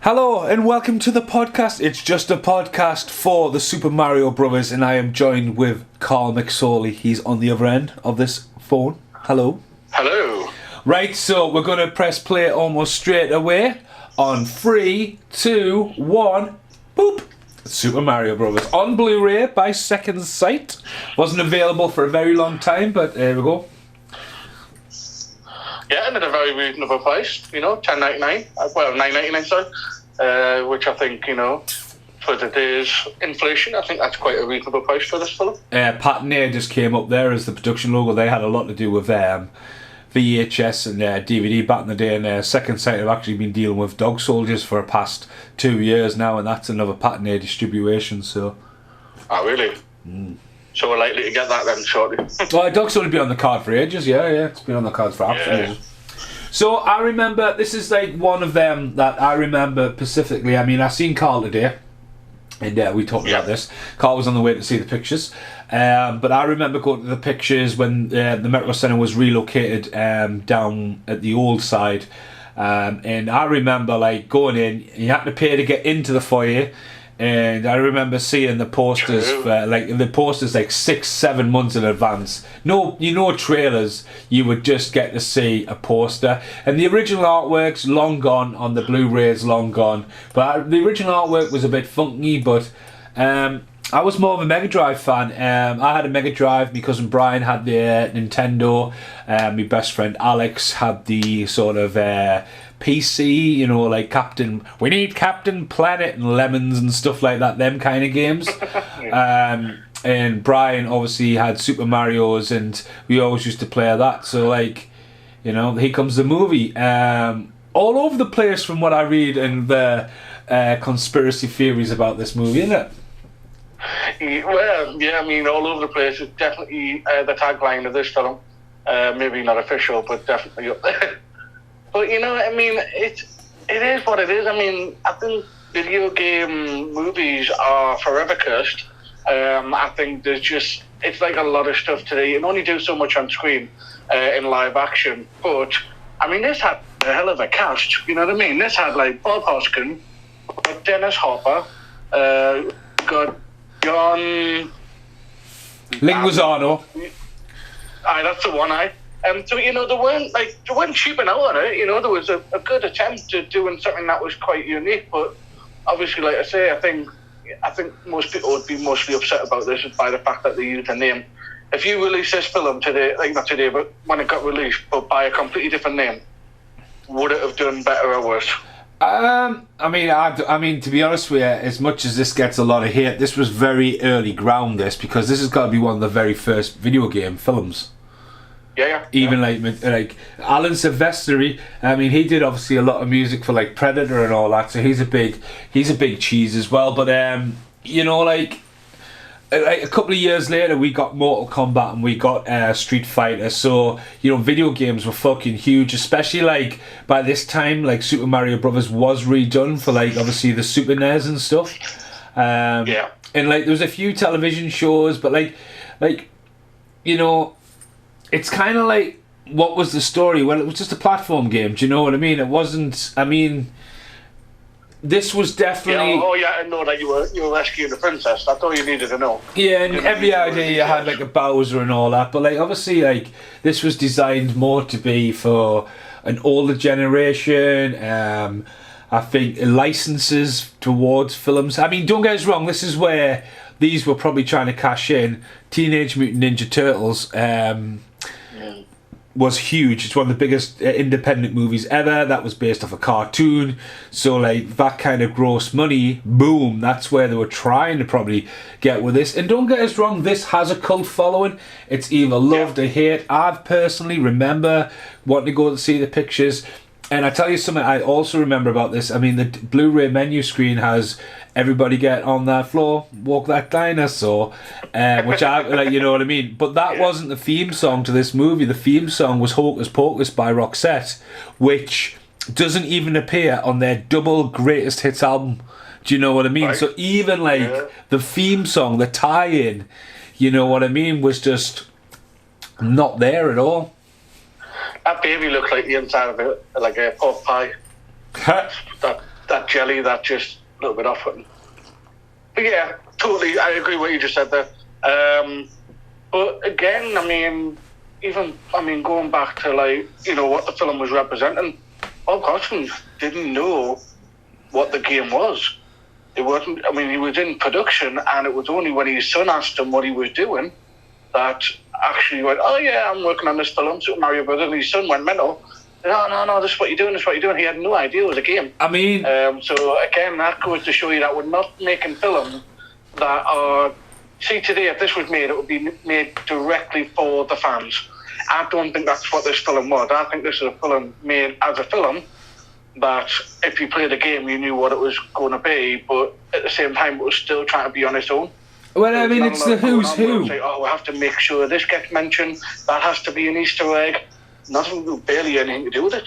Hello and welcome to the podcast. It's just a podcast for the Super Mario Brothers, and I am joined with Carl McSorley. He's on the other end of this phone. Hello. Hello. Right, so we're going to press play almost straight away on 3, 2, 1, boop. Super Mario Brothers on Blu-ray by Second Sight. Wasn't available for a very long time, but there we go. Yeah, and at a very reasonable price, $10.99. Well, $9.99, sorry. Which I think, for today's inflation, I think that's quite a reasonable price for this film. Patinair just came up there as the production logo. They had a lot to do with VHS and DVD back in the day, and Second Sight have actually been dealing with Dog Soldiers for the past 2 years now, and that's another Patinair distribution, so... Oh, really? So we're likely to get that then shortly. Well, Dog Soldiers been on the card for ages, yeah, it's been on the cards for absolutely ages. So I remember, this is like one of them that I remember specifically. I mean, I seen Carl today, and we talked about this. Carl was on the way to see the pictures, but I remember going to the pictures when the Metro Centre was relocated down at the old side, and I remember like going in. You had to pay to get into the foyer. And I remember seeing the posters for, like 6-7 months in advance. No, trailers. You would just get to see a poster, and the original artwork's long gone on the Blu-rays, long gone. But the original artwork was a bit funky. But I was more of a Mega Drive fan. I had a Mega Drive. My cousin Brian had the Nintendo. My best friend Alex had the sort of PC, like we need Captain Planet and Lemons and stuff like that, them kind of games. And Brian obviously had Super Mario's, and we always used to play that. So here comes the movie. All over the place from what I read and the conspiracy theories about this movie, isn't it? Well, yeah, I mean, all over the place. It's definitely the tagline of this film. Maybe not official, but definitely up there. But I mean, it is what it is. I mean, I think video game movies are forever cursed. I think it's like a lot of stuff today. You can only do so much on screen in live action. But, I mean, this had a hell of a cast, you know what I mean? This had, like, Bob Hoskin, Dennis Hopper, got John... Leguizamo. Aye, that's the one, aye. So, they weren't cheaping out on it. There was a good attempt at doing something that was quite unique. But obviously, like I say, I think most people would be mostly upset about this by the fact that they used a name. If you release this film today, not today, but when it got released, but by a completely different name, would it have done better or worse? I mean, to be honest with you, as much as this gets a lot of hate, this was very early ground, because this has got to be one of the very first video game films. Yeah. Even like Alan Silvestri, I mean, he did obviously a lot of music for like Predator and all that, so he's a big cheese as well. But like a couple of years later, we got Mortal Kombat and we got Street Fighter. So video games were fucking huge, especially like by this time, like Super Mario Brothers was redone for like obviously the Super NES and stuff. And like there was a few television shows, but it's kind of like, what was the story? Well, it was just a platform game. Do you know what I mean? It wasn't. I mean, this was definitely. Yeah, I know that you were rescuing the princess. That's all you needed to know. Yeah, and every idea you had like a Bowser and all that, but like obviously like this was designed more to be for an older generation. I think licenses towards films. I mean, don't get us wrong. This is where these were probably trying to cash in. Teenage Mutant Ninja Turtles. Was huge. It's one of the biggest independent movies ever. That was based off a cartoon, so like that kind of gross money, boom, that's where they were trying to probably get with this. And don't get us wrong, this has a cult following. It's either loved or hate. I personally remember wanting to go to see the pictures, and I tell you something I also remember about this. I mean, the Blu-ray menu screen has "Everybody Get on That Floor, Walk That Dinosaur," which I like, you know what I mean. But that wasn't the theme song to this movie. The theme song was "Hocus Pocus" by Roxette, which doesn't even appear on their double greatest hits album. Do you know what I mean? Right. So even like the theme song, the tie-in, you know what I mean, was just not there at all. That baby looked like the inside of it, like a pork pie. that jelly that just a little bit off-putting. But yeah, totally, I agree with what you just said there. But again, going back to what the film was representing, Bob Hoskins didn't know what the game was. It wasn't. He was in production, and it was only when his son asked him what he was doing that actually went, "Oh yeah, I'm working on this film, Super Mario Brothers." And his son went mental. No, this is what you're doing. This is what you're doing. He had no idea it was a game. So again, that goes to show you that we're not making films that are. See, today, if this was made, it would be made directly for the fans. I don't think that's what this film was. I think this is a film made as a film that if you played the game, you knew what it was going to be, but at the same time, it was still trying to be on its own. Well, it's the who's who. Say, we have to make sure this gets mentioned. That has to be an Easter egg. Nothing, barely anything to do with it.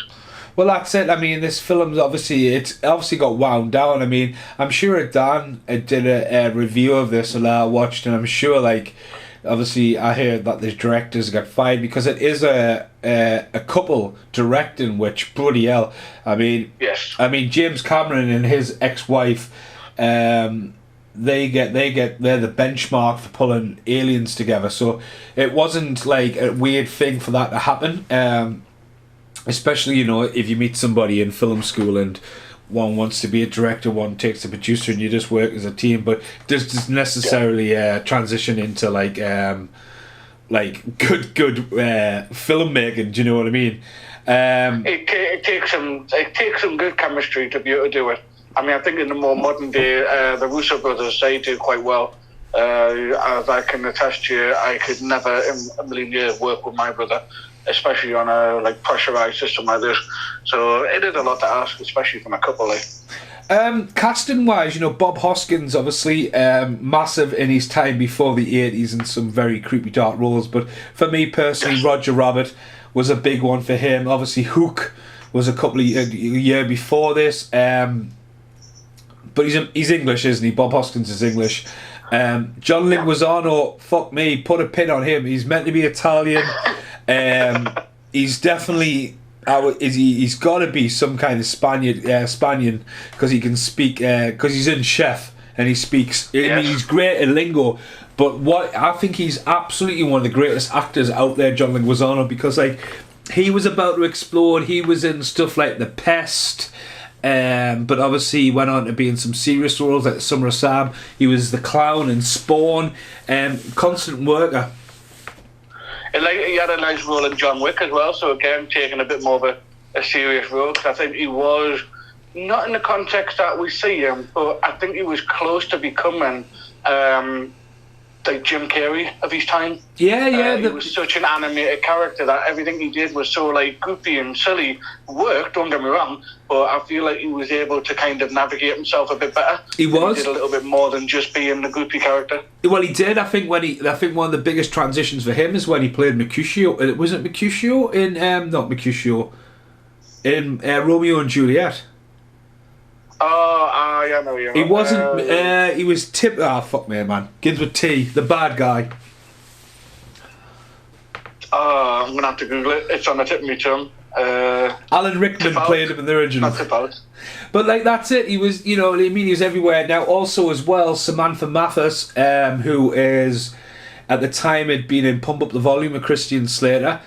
Well, that's it. This film's obviously got wound down. I'm sure Dan did a review of this and I watched, and I'm sure, obviously, I heard that the directors got fired because it is a couple directing, which bloody hell. Yes. James Cameron and his ex-wife, they're the benchmark for pulling Aliens together. So it wasn't like a weird thing for that to happen. Especially, if you meet somebody in film school and one wants to be a director, one takes a producer, and you just work as a team. But this doesn't necessarily transition into good filmmaking. Do you know what I mean? It takes some good chemistry to be able to do it. I think in the more modern day, the Russo brothers, they do quite well. As I can attest to you, I could never in a million years work with my brother, especially on a pressurized system like this. So it is a lot to ask, especially from a couple. Casting wise, Bob Hoskins obviously massive in his time before the 80s in some very creepy dark roles, but for me personally, yes. Roger Rabbit was a big one for him. Obviously Hook was a couple of year before this, but he's English, isn't he? Bob Hoskins is English. John Leguizamo, fuck me, put a pin on him. He's meant to be Italian. He's definitely he's got to be some kind of Spaniard because he can speak because he's in Chef and he speaks. Yes. He's great at lingo, but what I think he's absolutely one of the greatest actors out there, John Leguizamo, because he was about to explode. He was in stuff like The Pest. But obviously he went on to be in some serious roles like Summer of Sam. He was the clown in Spawn. Constant worker. He had a nice role in John Wick as well, so again taking a bit more of a serious role, because I think he was not in the context that we see him, but I think he was close to becoming like Jim Carrey of his time. Yeah. He was such an animated character that everything he did was so goofy and silly. Worked, don't get me wrong, but I feel like he was able to kind of navigate himself a bit better. He was. He did a little bit more than just being the goofy character. Well, he did. I think one of the biggest transitions for him is when he played Mercutio. Was it Mercutio in not Mercutio in Romeo and Juliet? Oh, yeah, I know you. He wasn't. He was Tip. Ah, fuck me, man. Begins with T. The bad guy. I'm gonna have to Google it. It's on the tip of my tongue. Alan Rickman played him in the original. Not tip out. But that's it. He was, he was everywhere. Now, also as well, Samantha Mathis, who is at the time had been in Pump Up the Volume with Christian Slater.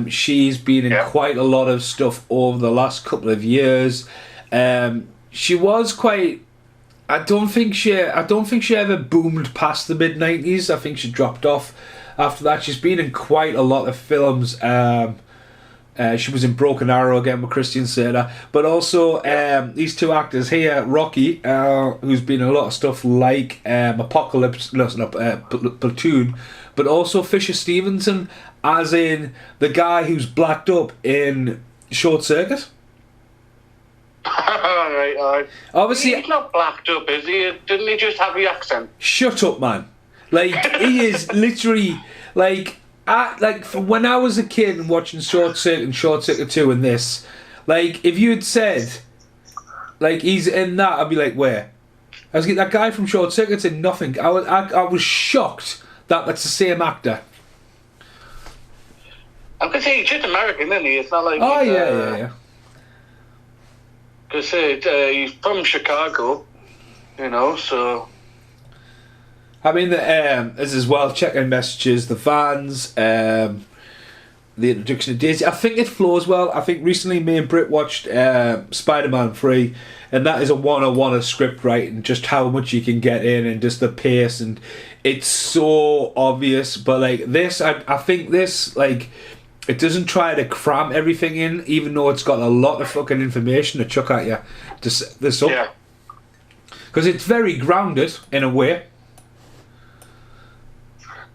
She's been in quite a lot of stuff over the last couple of years. She was quite. I don't think she ever boomed past the mid-90s. I think she dropped off after that. She's been in quite a lot of films. She was in Broken Arrow again with Christian Slater, but also these two actors here, Rocky, who's been in a lot of stuff like Platoon, but also Fisher Stevenson, as in the guy who's blacked up in Short Circuit. Alright. Obviously, he's not blacked up, is he? Didn't he just have the accent? Shut up, man. He is literally when I was a kid and watching Short Circuit and Short Circuit 2 and this, if you had said he's in that, I'd be like, where? I was that guy from Short Circuit's in nothing. I was shocked that that's the same actor. I'm gonna say he's just American, isn't he? It's not like yeah. Because he's from Chicago, you know, so... I mean, as well, checking messages, the fans, the introduction of Daisy. I think it flows well. I think recently me and Britt watched Spider-Man 3, and that is a 101 of script writing, just how much you can get in and just the pace, and it's so obvious. But like this, I think this, like, it doesn't try to cram everything in, even though it's got a lot of fucking information to chuck at you to set this up. Yeah. Because it's very grounded in a way.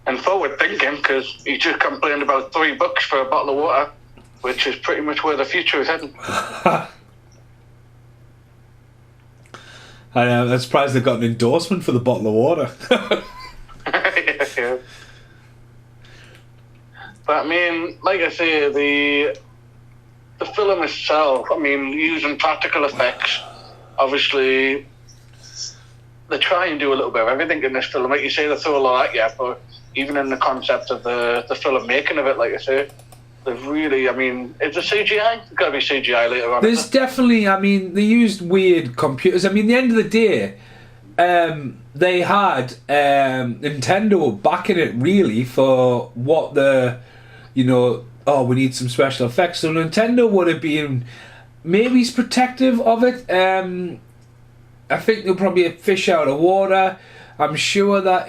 And forward thinking, because he just complained about $3 for a bottle of water, which is pretty much where the future is heading. I'm surprised they got an endorsement for the bottle of water. Yeah. But I mean, like I say, the film itself, I mean, using practical effects, obviously, they try and do a little bit of everything in this film. Like you say, they throw a lot at you, but even in the concept of the film making of it, like I say, they've really, I mean, is it CGI? It's got to be CGI later on. There's definitely, I mean, they used weird computers. I mean, at the end of the day, they had Nintendo backing it really for what the, you know, oh, we need some special effects. So Nintendo would have been maybe protective of it. I think they'll probably a fish out of water. I'm sure that,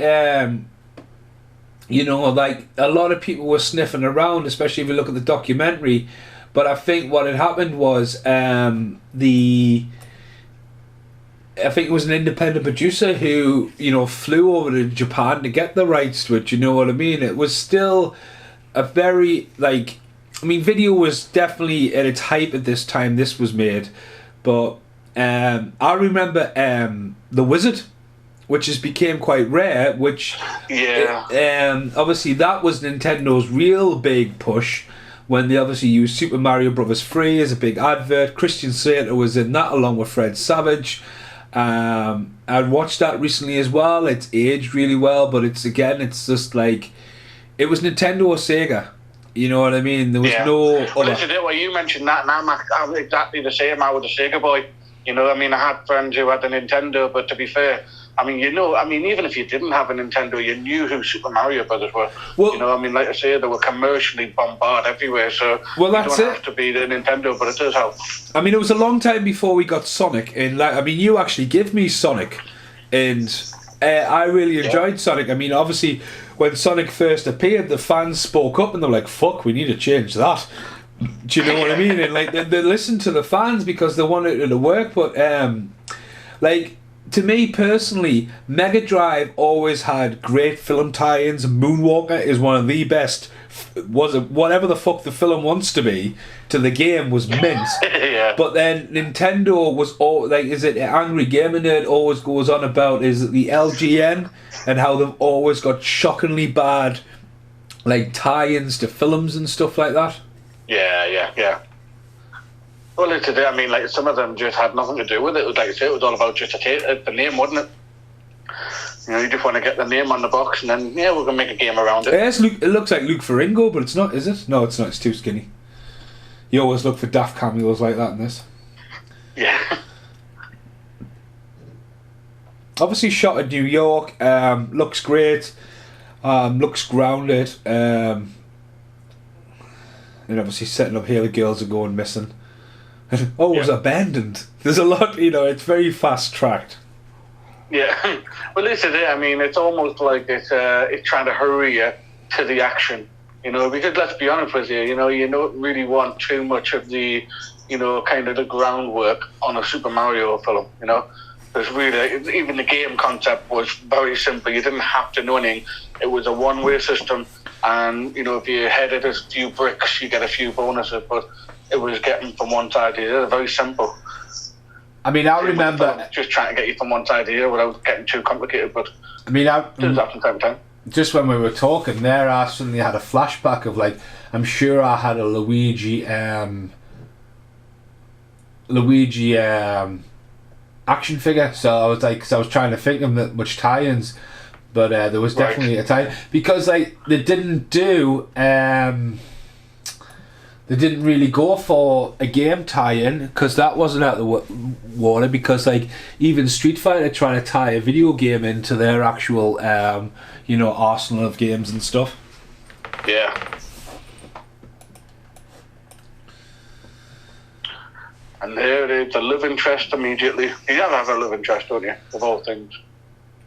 you know, like a lot of people were sniffing around, especially if you look at the documentary. But I think what had happened was I think it was an independent producer who, you know, flew over to Japan to get the rights to it. You know what I mean? It was still a very, like, I mean, video was definitely at its height at this time this was made. But I remember The Wizard, which has became quite rare, which obviously that was Nintendo's real big push when they obviously used Super Mario Bros. 3 as a big advert. Christian Slater was in that along with Fred Savage. I watched that recently as well. It's aged really well, but it's just like, it was Nintendo or Sega. You know what I mean? There was no other. Well, well, you mentioned that, and I'm exactly the same. I was a Sega boy. You know, I mean, I had friends who had a Nintendo, but to be fair, I mean, you know, I mean, even if you didn't have a Nintendo, you knew who Super Mario Brothers were. Well, you know, I mean, like I say, they were commercially bombarded everywhere, so well, that's you don't have to be the Nintendo, but it does help. I mean, it was a long time before we got Sonic, and like, I mean, you actually give me Sonic, and I really enjoyed Sonic. I mean, obviously, when Sonic first appeared, the fans spoke up and they're like, "Fuck, we need to change that." Do you know what I mean? And like, they listened to the fans because they wanted it to work, but like, to me personally, Mega Drive always had great film tie-ins. Moonwalker is one of the best. Whatever the fuck the film wants to be, to the game was mint. Yeah. But then Nintendo was all like, is it Angry Gamer Nerd always goes on about is it the LGN and how they've always got shockingly bad like tie-ins to films and stuff like that. Yeah. Well, it's I mean, like, some of them just had nothing to do with it. It was, like I say, it was all about just the name, wasn't it? You know, you just want to get the name on the box, and then, we're going to make a game around it. Yes, it looks like Luke Ferrigno, but it's not, is it? No, it's not. It's too skinny. You always look for daft cameos like that in this. Yeah. Obviously shot in New York. Looks great. Looks grounded. And obviously setting up here the girls are going missing. It was abandoned. There's a lot, you know, it's very fast tracked. Yeah. Well, this is it. I mean, it's almost like it's trying to hurry you to the action, you know, because let's be honest with you, you don't really want too much of the, you know, kind of the groundwork on a Super Mario film, you know. There's really, even the game concept was very simple. You didn't have to know anything. It was a one-way system, and, you know, if you headed a few bricks, you get a few bonuses, but it was getting from one side to the other, very simple. I mean, I remember just trying to get you from one side to the other without getting too complicated, but I mean, it does happen time to time. Just when we were talking there, I suddenly had a flashback of, like, I'm sure I had a Luigi action figure, so I was like, because I was trying to think of that much tie-ins, but there was definitely a tie, because like they didn't do they didn't really go for a game tie-in because that wasn't out the water, because like even Street Fighter trying to tie a video game into their actual arsenal of games and stuff. Yeah. And there it is, the love interest immediately. You gotta have a love interest, don't you, of all things.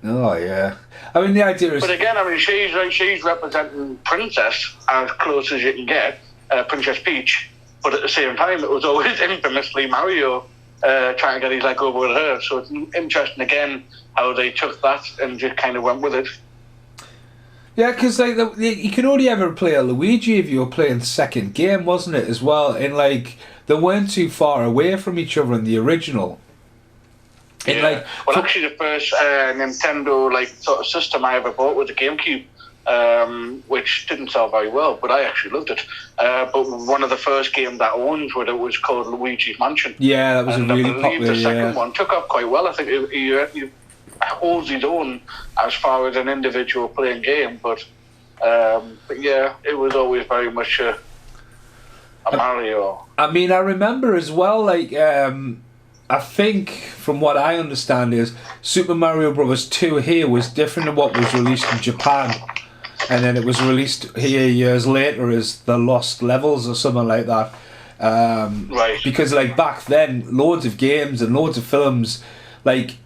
Oh yeah. I mean, the idea is. But again, I mean, she's representing Princess as close as you can get, Princess Peach. But at the same time, it was always infamously Mario trying to get his leg over with her. So it's interesting again how they took that and just kind of went with it. Yeah, because like you can only ever play a Luigi if you were playing second game, wasn't it? As well, and like they weren't too far away from each other in the original. And, yeah. Well, actually, the first Nintendo sort of system I ever bought was the GameCube, which didn't sell very well, but I actually loved it. But one of the first games that I owned with it was called Luigi's Mansion. Yeah, that was a really popular. The second one took off quite well. I think he holds his own as far as an individual playing game, but yeah, it was always very much a Mario. I mean, I remember as well, like. I think, from what I understand, is Super Mario Bros. 2 here was different to what was released in Japan, and then it was released here years later as the Lost Levels or something like that. Right. Because like back then, loads of games and loads of films, like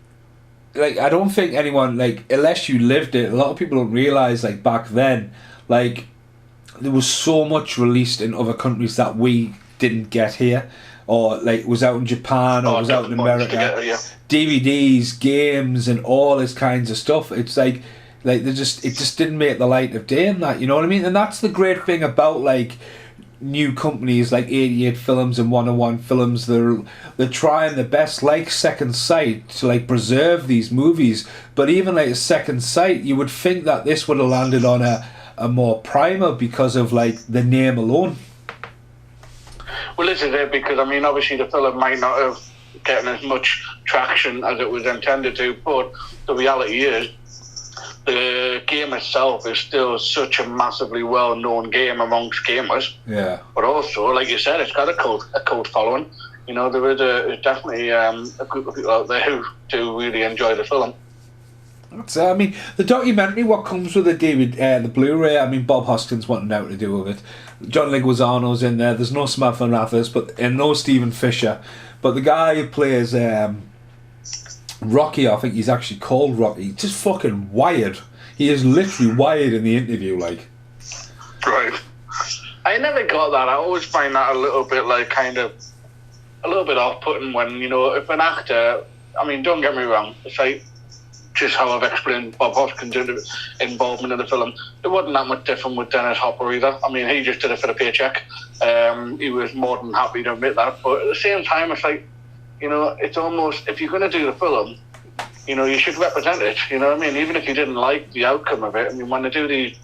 I don't think anyone, like, unless you lived it, a lot of people don't realise, like, back then, like, there was so much released in other countries that we didn't get here. Or like was out in Japan, or was out in America. Together, yeah. DVDs, games, and all this kinds of stuff. It's like it just didn't make the light of day in that. You know what I mean? And that's the great thing about like new companies like 88 Films and 101 Films. They're trying their best, like Second Sight, to like preserve these movies. But even like Second Sight, you would think that this would have landed on a more primer because of like the name alone. Well, this is it, because I mean, obviously the film might not have gotten as much traction as it was intended to, but the reality is the game itself is still such a massively well-known game amongst gamers. Yeah. But also, like you said, it's got a cult following. You know, there's definitely a group of people out there who do really enjoy the film. I mean, the documentary, what comes with the Blu-ray, I mean, Bob Hoskins wanted out to do with it. John Leguizamo's in there. There's no Samantha Mathis, and no Stephen Fisher. But the guy who plays Rocky, I think he's actually called Rocky, just fucking wired. He is literally wired in the interview, like. Right. I never got that. I always find that a little bit off-putting when, you know, if an actor, I mean, don't get me wrong, it's like, just how I've explained Bob Hoskins' involvement in the film, it wasn't that much different with Dennis Hopper either. I mean, he just did it for the paycheck. He was more than happy to admit that. But at the same time, it's like, you know, it's almost, if you're going to do the film, you know, you should represent it. You know what I mean? Even if you didn't like the outcome of it. I mean, when they do these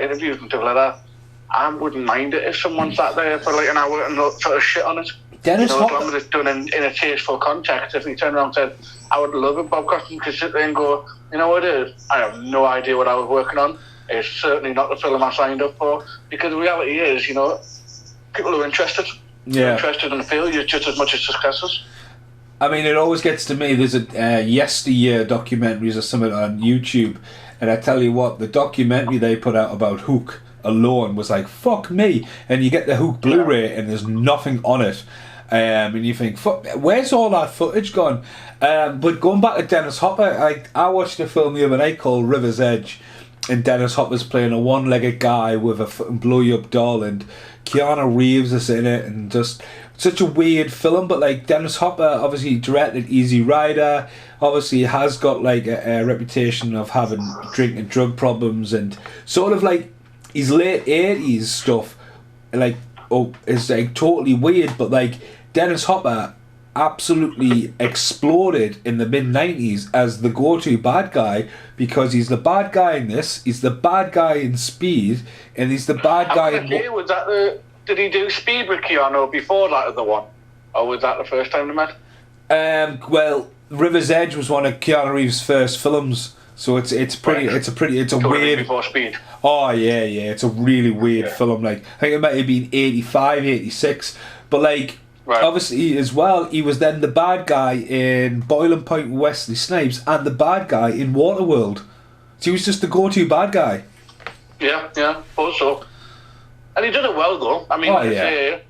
interviews and stuff like that, I wouldn't mind it if someone sat there for like an hour and sort of shit on it. Dennis Hopper, as long as it's done in a tasteful context. If he turned around and said, I would love it, Bob Hoskins could sit there and go, you know what it is? I have no idea what I was working on. It's certainly not the film I signed up for. Because the reality is, you know, people are interested. Yeah. They're interested in the failure just as much as successes. I mean, it always gets to me. There's a yesteryear documentaries or something on YouTube, and I tell you what, the documentary they put out about Hook alone was like, fuck me. And you get the Hook Blu-ray and there's nothing on it. And you think, fuck, where's all that footage gone? But going back to Dennis Hopper, I watched a film the other night called River's Edge, and Dennis Hopper's playing a one-legged guy with a blow-you-up doll, and Keanu Reeves is in it, and just such a weird film. But like Dennis Hopper obviously directed Easy Rider, obviously has got like a reputation of having drink and drug problems, and sort of like his late 80s stuff like is like totally weird. But like Dennis Hopper absolutely exploded in the mid-90s as the go-to bad guy, because he's the bad guy in this, he's the bad guy in Speed, and he's the bad guy in... Was that did he do Speed with Keanu before that other one? Or was that the first time they met? Well, River's Edge was one of Keanu Reeves' first films So it's a Totally weird. Before Speed. Oh yeah, it's a really weird film. Like I think it might have been 85, 86, but like Right. obviously as well, he was then the bad guy in Boiling Point with Wesley Snipes and the bad guy in Waterworld. So he was just the go-to bad guy. Yeah, also. And he did it well though. I mean, Oh, like I yeah. say,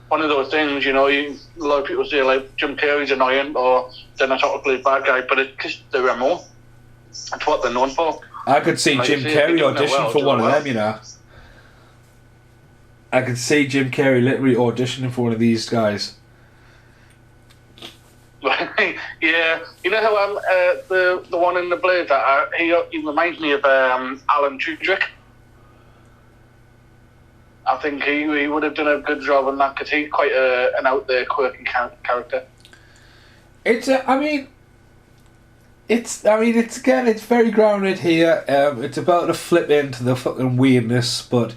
one of those things, you know, a lot of people say like Jim Carrey's annoying or they're not totally bad guy, but it's just the MO. That's what they're known for. I could see Like Jim I say, Carrey if you're doing it audition well, for do one it of well. them, you know. I could see Jim Carrey literally auditioning for one of these guys. Yeah, you know how the one in the Blade that he reminds me of Alan Tudyk. I think he would have done a good job on that because he's quite an out there quirky character. It's very grounded here. It's about to flip into the fucking weirdness, but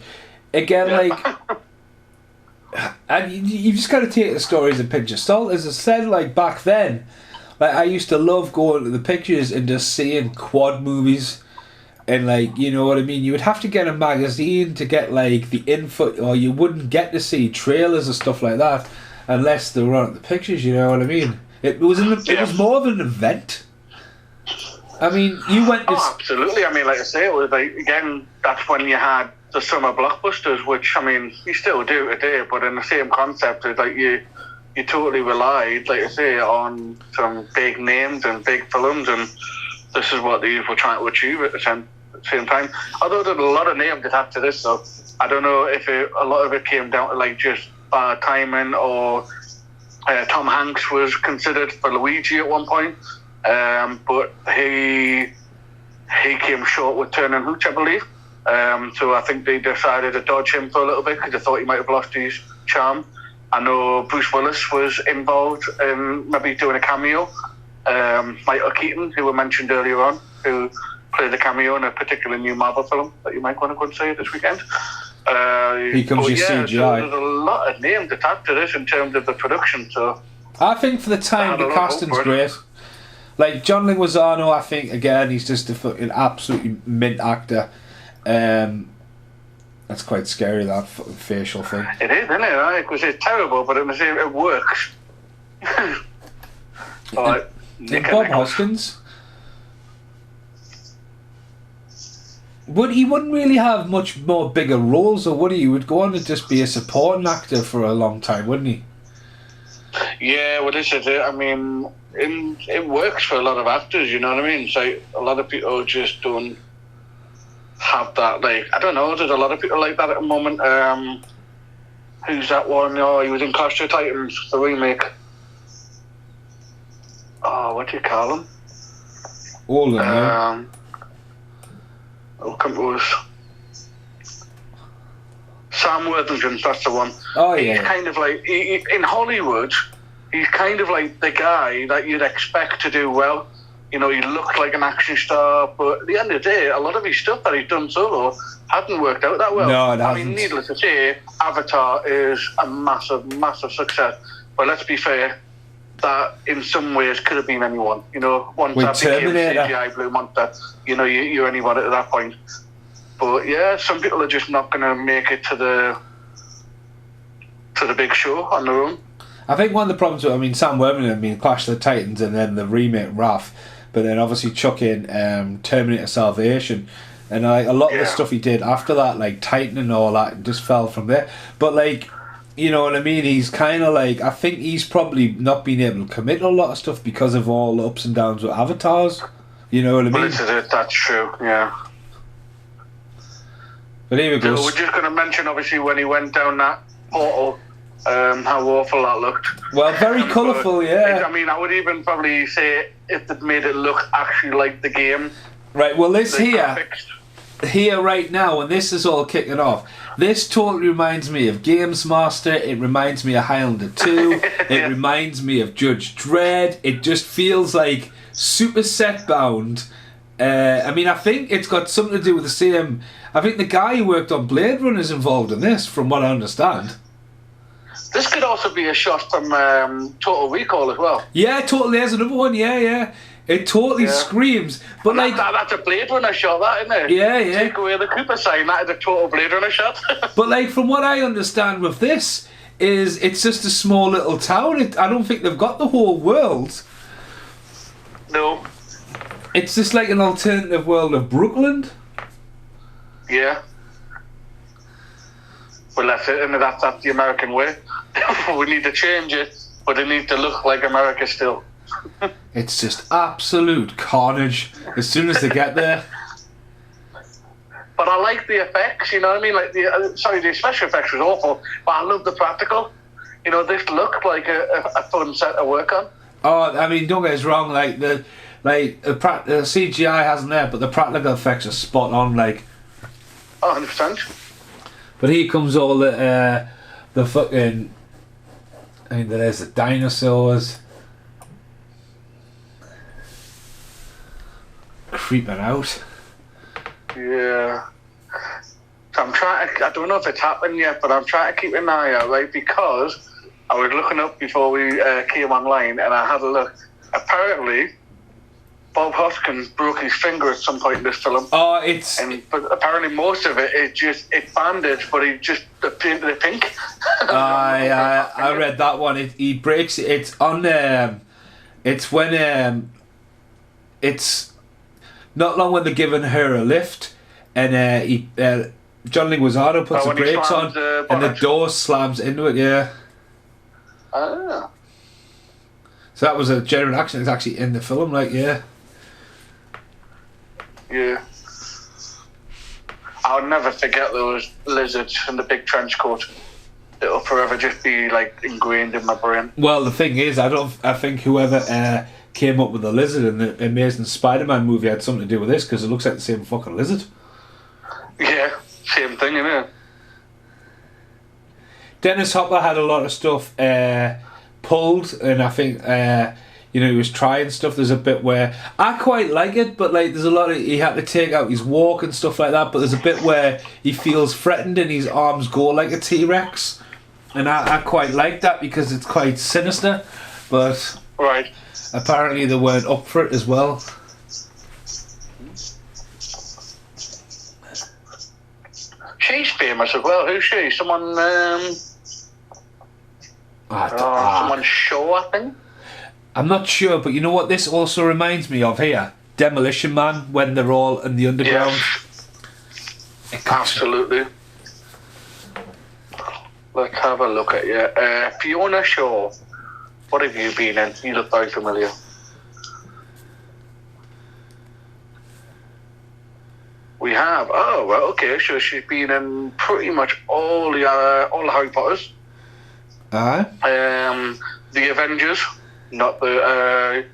again, like, and you just got to take the stories a pinch of salt. As I said, like back then, like I used to love going to the pictures and just seeing quad movies, and like you know what I mean. You would have to get a magazine to get like the info, or you wouldn't get to see trailers and stuff like that unless they were on at the pictures. You know what I mean? It was more of an event. I mean, you went to. Oh, absolutely. I mean, like I say, it was like again. That's when you had the summer blockbusters, which I mean, you still do today, but in the same concept, it's like you totally relied, like I say, on some big names and big films, and this is what they were trying to achieve at the same time. Although there's a lot of names that after this, so I don't know if a lot of it came down to like just bad timing or Tom Hanks was considered for Luigi at one point, but he came short with Turner and Hooch, I believe. So I think they decided to dodge him for a little bit because they thought he might have lost his charm. I know Bruce Willis was involved in maybe doing a cameo. Michael Keaton, who we mentioned earlier on, who played a cameo in a particular new Marvel film that you might want to go and see this weekend. Here comes your CGI. So there's a lot of names attached to this in terms of the production. So I think for the time, the casting's great. Like John Leguizamo, I think again he's just a fucking absolutely mint actor. That's quite scary, that facial thing. It is, isn't it? Because it's terrible, but it works. Alright. And Bob Hoskins. He wouldn't really have much more bigger roles, or would he? He would go on to just be a supporting actor for a long time, wouldn't he? Yeah, well, this is it. I mean, it works for a lot of actors, you know what I mean? So a lot of people just don't have that, like, I don't know, there's a lot of people like that at the moment. Who's that one? Oh, he was in Clash of Titans, the remake. Oh, what do you call him? All of them. It'll come to us. Sam Worthington, that's the one. Oh, yeah. He's kind of like, in Hollywood, he's kind of like the guy that you'd expect to do well. You know, he looked like an action star, but at the end of the day, a lot of his stuff that he's done solo hasn't worked out that well. No, it I hasn't. mean, needless to say, Avatar is a massive, massive success. But let's be fair, that in some ways could have been anyone. You know, once With that became Terminator. CGI Blue Monster, you know, you're anyone at that point. But yeah, some people are just not going to make it to the big show on their own. I think one of the problems with, Sam Worthington, Clash of the Titans and then the remake Wrath, but then obviously chuck in Terminator Salvation, and like a lot of the stuff he did after that, like Titan and all that, just fell from there. But like, you know what I mean? He's kind of like, I think he's probably not been able to commit a lot of stuff because of all the ups and downs with Avatars. You know what I mean? Well, this is it. That's true. Yeah. But here we go. So we're just going to mention, obviously, when he went down that portal, how awful that looked. Well, very colourful, yeah. I mean, I would even probably say if it made it look actually like the game. Right, well, this the here right now, when this is all kicking off, this totally reminds me of Games Master, it reminds me of Highlander 2, it reminds me of Judge Dredd, it just feels like super set bound. I think it's got something to do with the same. I think the guy who worked on Blade Runner is involved in this, from what I understand. This could also be a shot from Total Recall as well. Yeah, totally. There's another one. Yeah. It totally screams. But like that's a Blade Runner shot, that, isn't it? Yeah, yeah. Take away the Cooper sign, that is a total Blade Runner shot. But like from what I understand with this is it's just a small little town. I don't think they've got the whole world. No. It's just like an alternative world of Brooklyn. Yeah. Well, that's it, and that's the American way. We need to change it, but it needs to look like America still. It's just absolute carnage as soon as they get there. But I like the effects, you know what I mean? Like the special effects was awful, but I love the practical. You know, this looked like a fun set to work on. Oh, I mean, don't get us wrong. Like the CGI hasn't there, but the practical effects are spot on. Like, 100%. But here comes all the fucking. I mean, there's the dinosaurs creeping out. Yeah. So I'm trying to, I don't know if it's happened yet, but I'm trying to keep an eye out, right? Because I was looking up before we came online, and I had a look. Apparently, Bob Hoskins broke his finger at some point in this film. Oh, but apparently most of it's bandaged, but he just painted it pink. I read that one. He breaks it. It's on. It's when it's not long when they're giving her a lift, and John Leguizamo puts the brakes on, and the door slams into it. Yeah. Ah. So that was a genuine action. It's actually in the film. Like, yeah. Yeah. I'll never forget those lizards in the big trench coat. It'll forever just be like ingrained in my brain. Well, the thing is, I think whoever came up with the lizard in the Amazing Spider-Man movie had something to do with this, because it looks like the same fucking lizard. Yeah, same thing, innit? Dennis Hopper had a lot of stuff pulled, and I think he was trying stuff. There's a bit where I quite like it, but like there's a lot of he had to take out his walk and stuff like that. But there's a bit where he feels threatened and his arms go like a T-Rex, and I quite like that because it's quite sinister. But right, apparently they weren't up for it as well. She's famous as well. Who's she? Someone. Someone Shaw, I think. I'm not sure, but you know what this also reminds me of here? Demolition Man, when they're all in the underground. Yes. Absolutely. Let's have a look at you. Fiona Shaw. What have you been in? You look very familiar. We have. Oh, well, okay. So she's been in pretty much all the Harry Potters. The Avengers, not the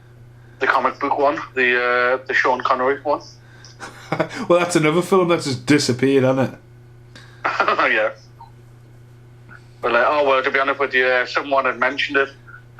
comic book one, the Sean Connery one. Well, that's another film that's just disappeared, hasn't it? Yeah. Well, to be honest with you, someone had mentioned it.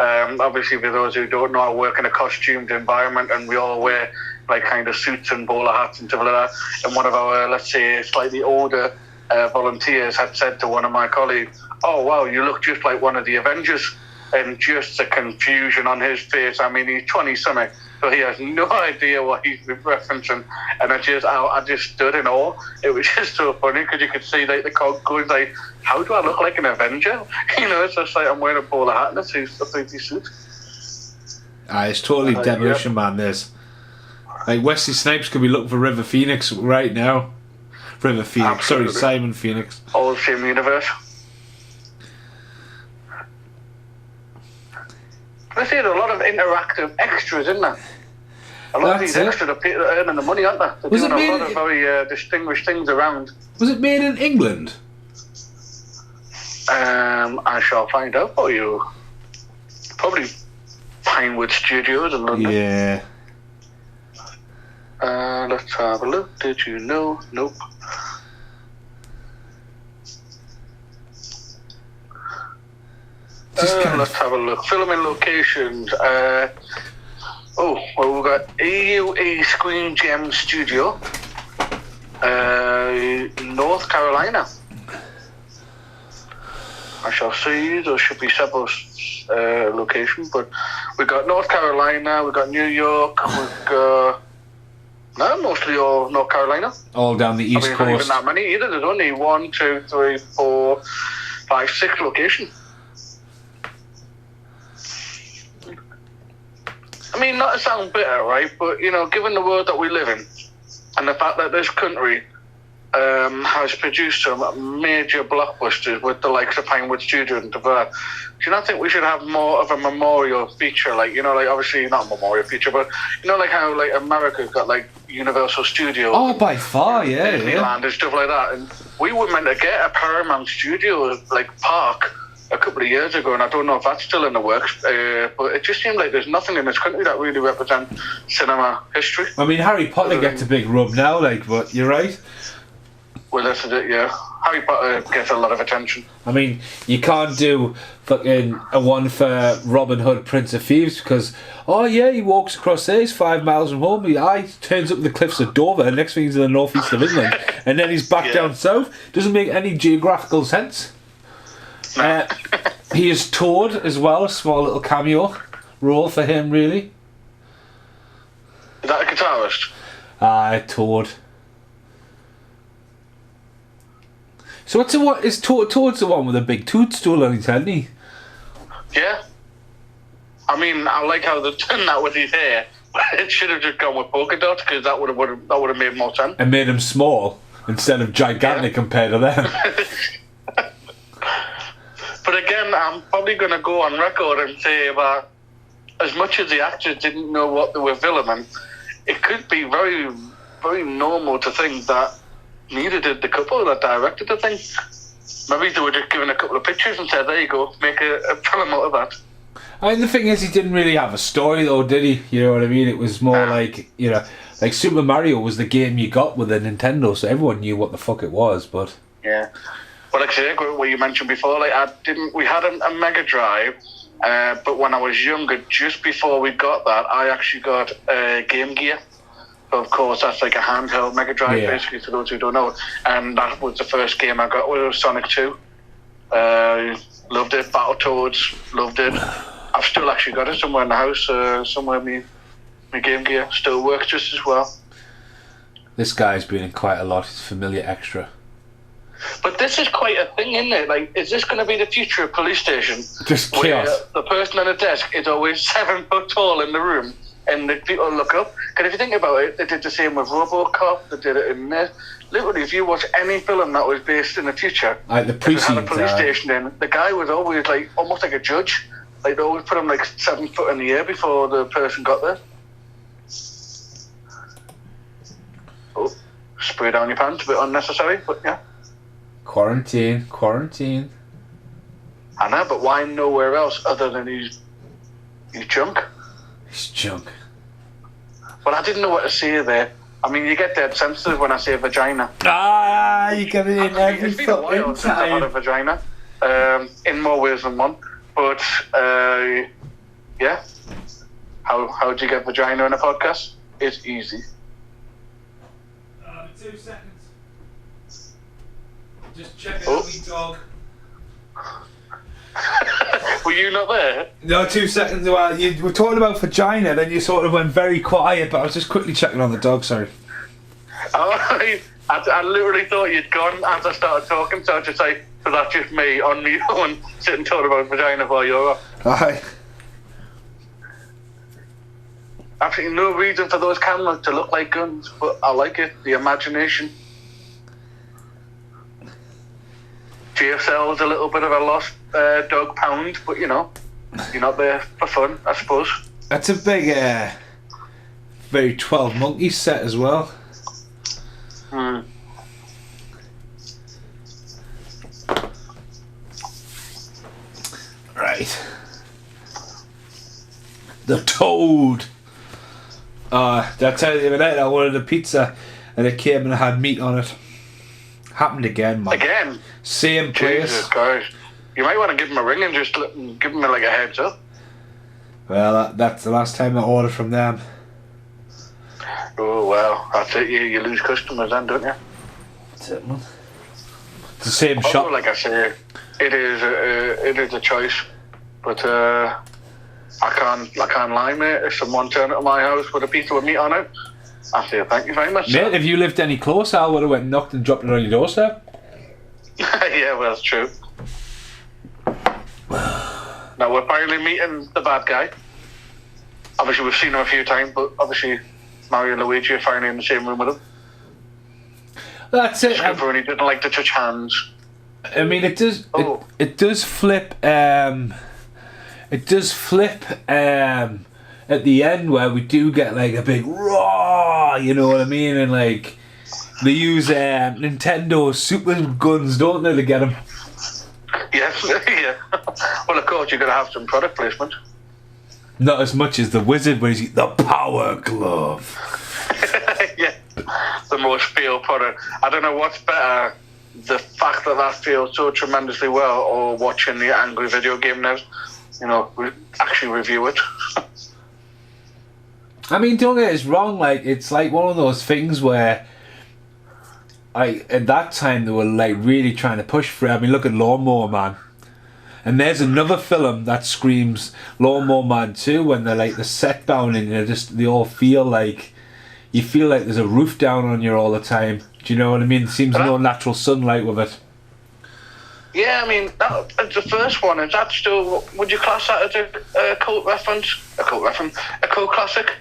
Obviously, for those who don't know, I work in a costumed environment, and we all wear like kind of suits and bowler hats and stuff like that. And one of our, let's say, slightly older volunteers had said to one of my colleagues, "Oh wow, you look just like one of the Avengers." And just the confusion on his face. I mean, he's 20-something, so he has no idea what he's referencing. And I just stood in awe. It was just so funny because you could see like the cog going like, "How do I look like an Avenger?" You know, it's just like I'm wearing a bowler hat and a 3D suit. It's totally Demolition Man. This, like Wesley Snipes could be looking for River Phoenix right now. River Phoenix, Absolutely. Sorry, Simon Phoenix. All the same universe. I see there's a lot of interactive extras, isn't there? A lot of these extras are earning the money, aren't they? They're doing a lot of very distinguished things around. Was it made in England? I shall find out for you. Probably Pinewood Studios in London. Yeah. Let's have a look. Did you know? Nope. Let's have a look. Filming locations. We've got AUA Screen Gem Studio, North Carolina. I shall see. There should be several locations, but we got North Carolina, we got New York, we got mostly all North Carolina. All down the East Not Coast. even that many either. There's only 1, 2, 3, 4, 5, 6 locations. I mean, not to sound bitter, right? But given the world that we live in, and the fact that this country has produced some major blockbusters with the likes of Pinewood Studio and Devere. Do you not think we should have more of a memorial feature? Like, obviously not a memorial feature, but like how America's got Universal Studios. Oh, by far, yeah. Disneyland and stuff like that. And we were meant to get a Paramount Studios park a couple of years ago, and I don't know if that's still in the works. But it just seems like there's nothing in this country that really represents cinema history. I mean, Harry Potter gets a big rub now, but you're right. Well, this is it, yeah. Harry Potter gets a lot of attention. I mean, you can't do fucking a one for Robin Hood, Prince of Thieves, because, oh yeah, he walks across there, he's 5 miles from home, he turns up the cliffs of Dover, and next thing he's in the northeast of England, and then he's back down south. Doesn't make any geographical sense. Nah. He is Toad as well, a small little cameo role for him, really. Is that a guitarist? Toad. So is Toad's the one with a big toadstool on his head, isn't he? Yeah. I mean, I like how they've done that with his hair. It should have just gone with polka dots, because that would have made more sense. And made him small instead of gigantic compared to them. But again, I'm probably going to go on record and say that as much as the actors didn't know what they were filming, it could be very, very normal to think that neither did the couple that directed the thing. Maybe they were just given a couple of pictures and said, there you go, make a film out of that. I mean, the thing is, he didn't really have a story, though, did he? You know what I mean? It was more like Super Mario was the game you got with a Nintendo, so everyone knew what the fuck it was, but... Yeah. Well, like I say, what you mentioned before, we had a Mega Drive, but when I was younger, just before we got that, I actually got a Game Gear. Of course, that's like a handheld Mega Drive, basically, for those who don't know. And that was the first game I got, was Sonic 2. Loved it. Battletoads, loved it. I've still actually got it somewhere in the house, somewhere my Game Gear still works just as well. This guy's been in quite a lot. He's familiar extra. But this is quite a thing, isn't it? Is this going to be the future of police station? Just chaos. Where the person on the desk is always 7 foot tall in the room, and the people look up. Because if you think about it, they did the same with RoboCop. They did it in this. Literally, if you watch any film that was based in the future, like the precinct, had a police station in, the guy was always almost like a judge. They always put him 7 foot in the air before the person got there. Oh, spray down your pants, a bit unnecessary, but yeah. Quarantine. I know, but why nowhere else other than his junk? His junk. Well, I didn't know what to say there. I mean, you get dead sensitive when I say vagina. You get it in every It's been a while since I've had a vagina, in more ways than one. But, yeah. How do you get vagina in a podcast? It's easy. 2 seconds. Just checking out my dog. Were you not there? No, 2 seconds. Well, you were talking about vagina, then you sort of went very quiet, but I was just quickly checking on the dog, sorry. Oh, I literally thought you'd gone as I started talking, so I was just so that's just me on my own, sitting talking about vagina while you're off. Aye. Absolutely no reason for those cameras to look like guns, but I like it, the imagination. JSL's a little bit of a lost dog pound, but you're not there for fun, I suppose. That's a big, very 12 Monkeys set as well. Right. The Toad. Did I tell you the other night I wanted a pizza and it came and it had meat on it? Happened again, man. Again? Same place. Jesus Christ. You might want to give him a ring and just give him a heads up. Well, that's the last time I ordered from them. Oh, well, that's it. You lose customers then, don't you? That's it, man. It's the same shop. Like I say, it is a choice, but I can't lie, mate. If someone turned up at my house with a piece of meat on it, I say thank you very much. Mate, if you lived any closer, I would have went and knocked and dropped it on your doorstep. Yeah, well, that's true. Now we're finally meeting the bad guy. Obviously, we've seen him a few times, but obviously Mario and Luigi are finally in the same room with him. That's it. He didn't like to touch hands. I mean, it does. It does flip. It does flip. At the end, where we do get like a big raw, you know what I mean, and like they use Nintendo super guns, don't they, to get him? Yes, yeah. Well, of course, you're gonna have some product placement. Not as much as the wizard, where he's the power glove. Yeah, the most failed product. I don't know what's better, the fact that feels so tremendously well, or watching the Angry Video Game now, you know, actually review it. I mean, don't get us wrong, like, it's like one of those things where at that time they were like really trying to push for it. I mean, look at Lawnmower Man. And there's another film that screams Lawnmower Man 2 when they're like the set down and they all feel like, you feel like there's a roof down on you all the time. Do you know what I mean? There seems no natural sunlight with it. Yeah, I mean, the first one, is that still, would you class that as a cult reference? A cult classic?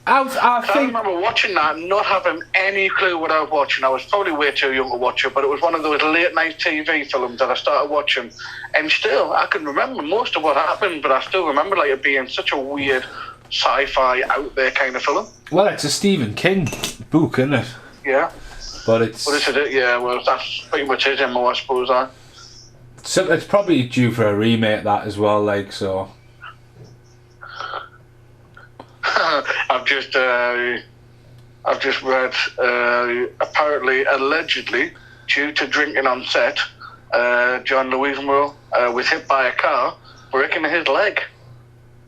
I think... remember watching that and not having any clue what I was watching. I was probably way too young to watch it, but it was one of those late night TV films that I started watching. And still, I can remember most of what happened, but I still remember like it being such a weird sci-fi out there kind of film. Well, it's a Stephen King book, isn't it? Yeah. But it's... What is it? Yeah, well, that's pretty much his MO, I suppose. So it's probably due for a remake, that as well, like, so... I've just read, apparently, allegedly, due to drinking on set, John Leguizamo was hit by a car, breaking his leg.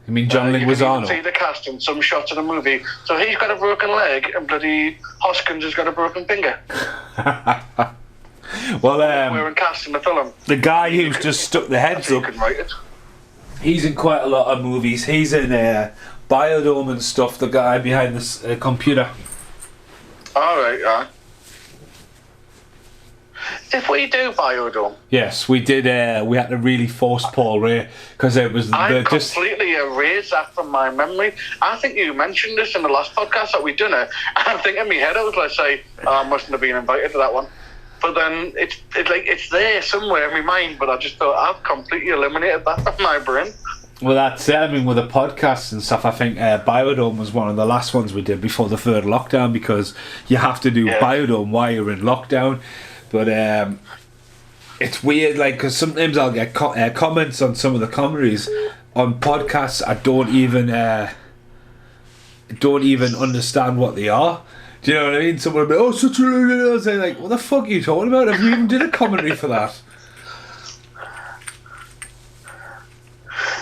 You mean John Leguizamo? You can see the cast in some shots of the movie. So he's got a broken leg, and bloody Hoskins has got a broken finger. Well, we're in cast in the film. The guy who's just stuck the heads up, can write it. He's in quite a lot of movies. He's in Biodome and stuff, the guy behind this computer. Alright, yeah. Did we do Biodome? Yes, we did. We had to really force Paul Ray because it was. I completely erased that from my memory. I think you mentioned this in the last podcast that we done it. I think in my head I was like, I mustn't have been invited to that one. But then it's there somewhere in my mind. But I just thought I've completely eliminated that from my brain. Well, that's it. I mean, with the podcasts and stuff, I think Biodome was one of the last ones we did before the third lockdown because you have to do Biodome while you're in lockdown. But it's weird, like, because sometimes I'll get comments on some of the commentaries on podcasts. I don't even understand what they are. Do you know what I mean? Someone will be, oh, such a... I'll say, like, what the fuck are you talking about? Have you even did a commentary for that?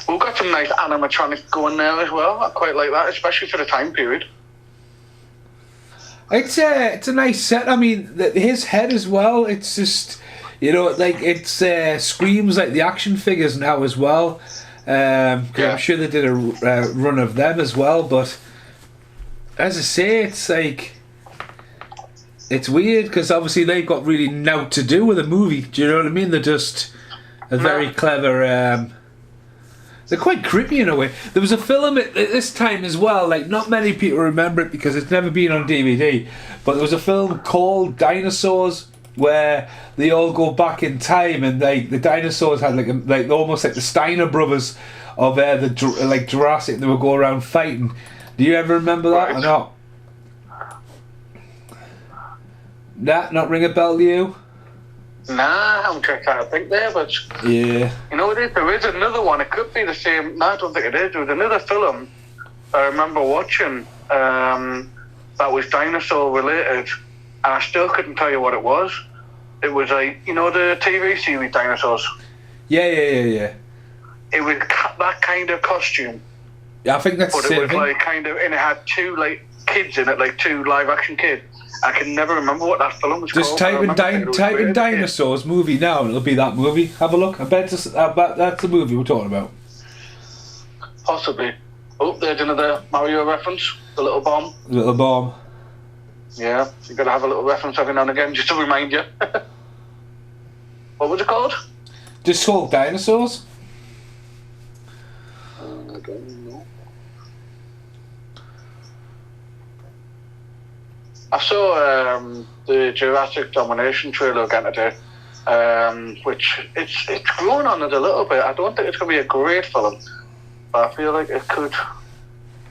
We've got some nice animatronics going there as well. I quite like that, especially for the time period. It's a nice set. I mean, his head as well. It's just, you know, like it's screams like the action figures now as well. I'm sure they did a run of them as well. But as I say, it's like it's weird because obviously they've got really naught to do with a movie. Do you know what I mean? They're just a very clever. They're quite creepy in a way. There was a film at this time as well, like not many people remember it because it's never been on DVD, but there was a film called Dinosaurs where they all go back in time and the dinosaurs had like almost like the Steiner brothers of the Jurassic, they would go around fighting. Do you ever remember that or not? Nah, not ring a bell to you? Nah, I'm trying to think there, but yeah. You know what? There is another one. It could be the same. No, I don't think it is. There was another film I remember watching that was dinosaur related, and I still couldn't tell you what it was. It was like, you know, the TV series Dinosaurs. Yeah. It was that kind of costume. Yeah, I think that's the same But it was thing. like kind of, and it had two like kids in it, like two live action kids. I can never remember what that film was Just called. I type in, remember thinking it was type in great. dinosaurs movie now, and it'll be that movie. Have a look. I bet that's the movie we're talking about. Possibly. Oh, there's another Mario reference. The little bomb. Little bomb. Yeah, you got to have a little reference every now and again just to remind you. What was it called? Just called dinosaurs. I don't know. I saw the Jurassic Domination trailer again today, which it's grown on it a little bit. I don't think it's going to be a great film, but I feel like it could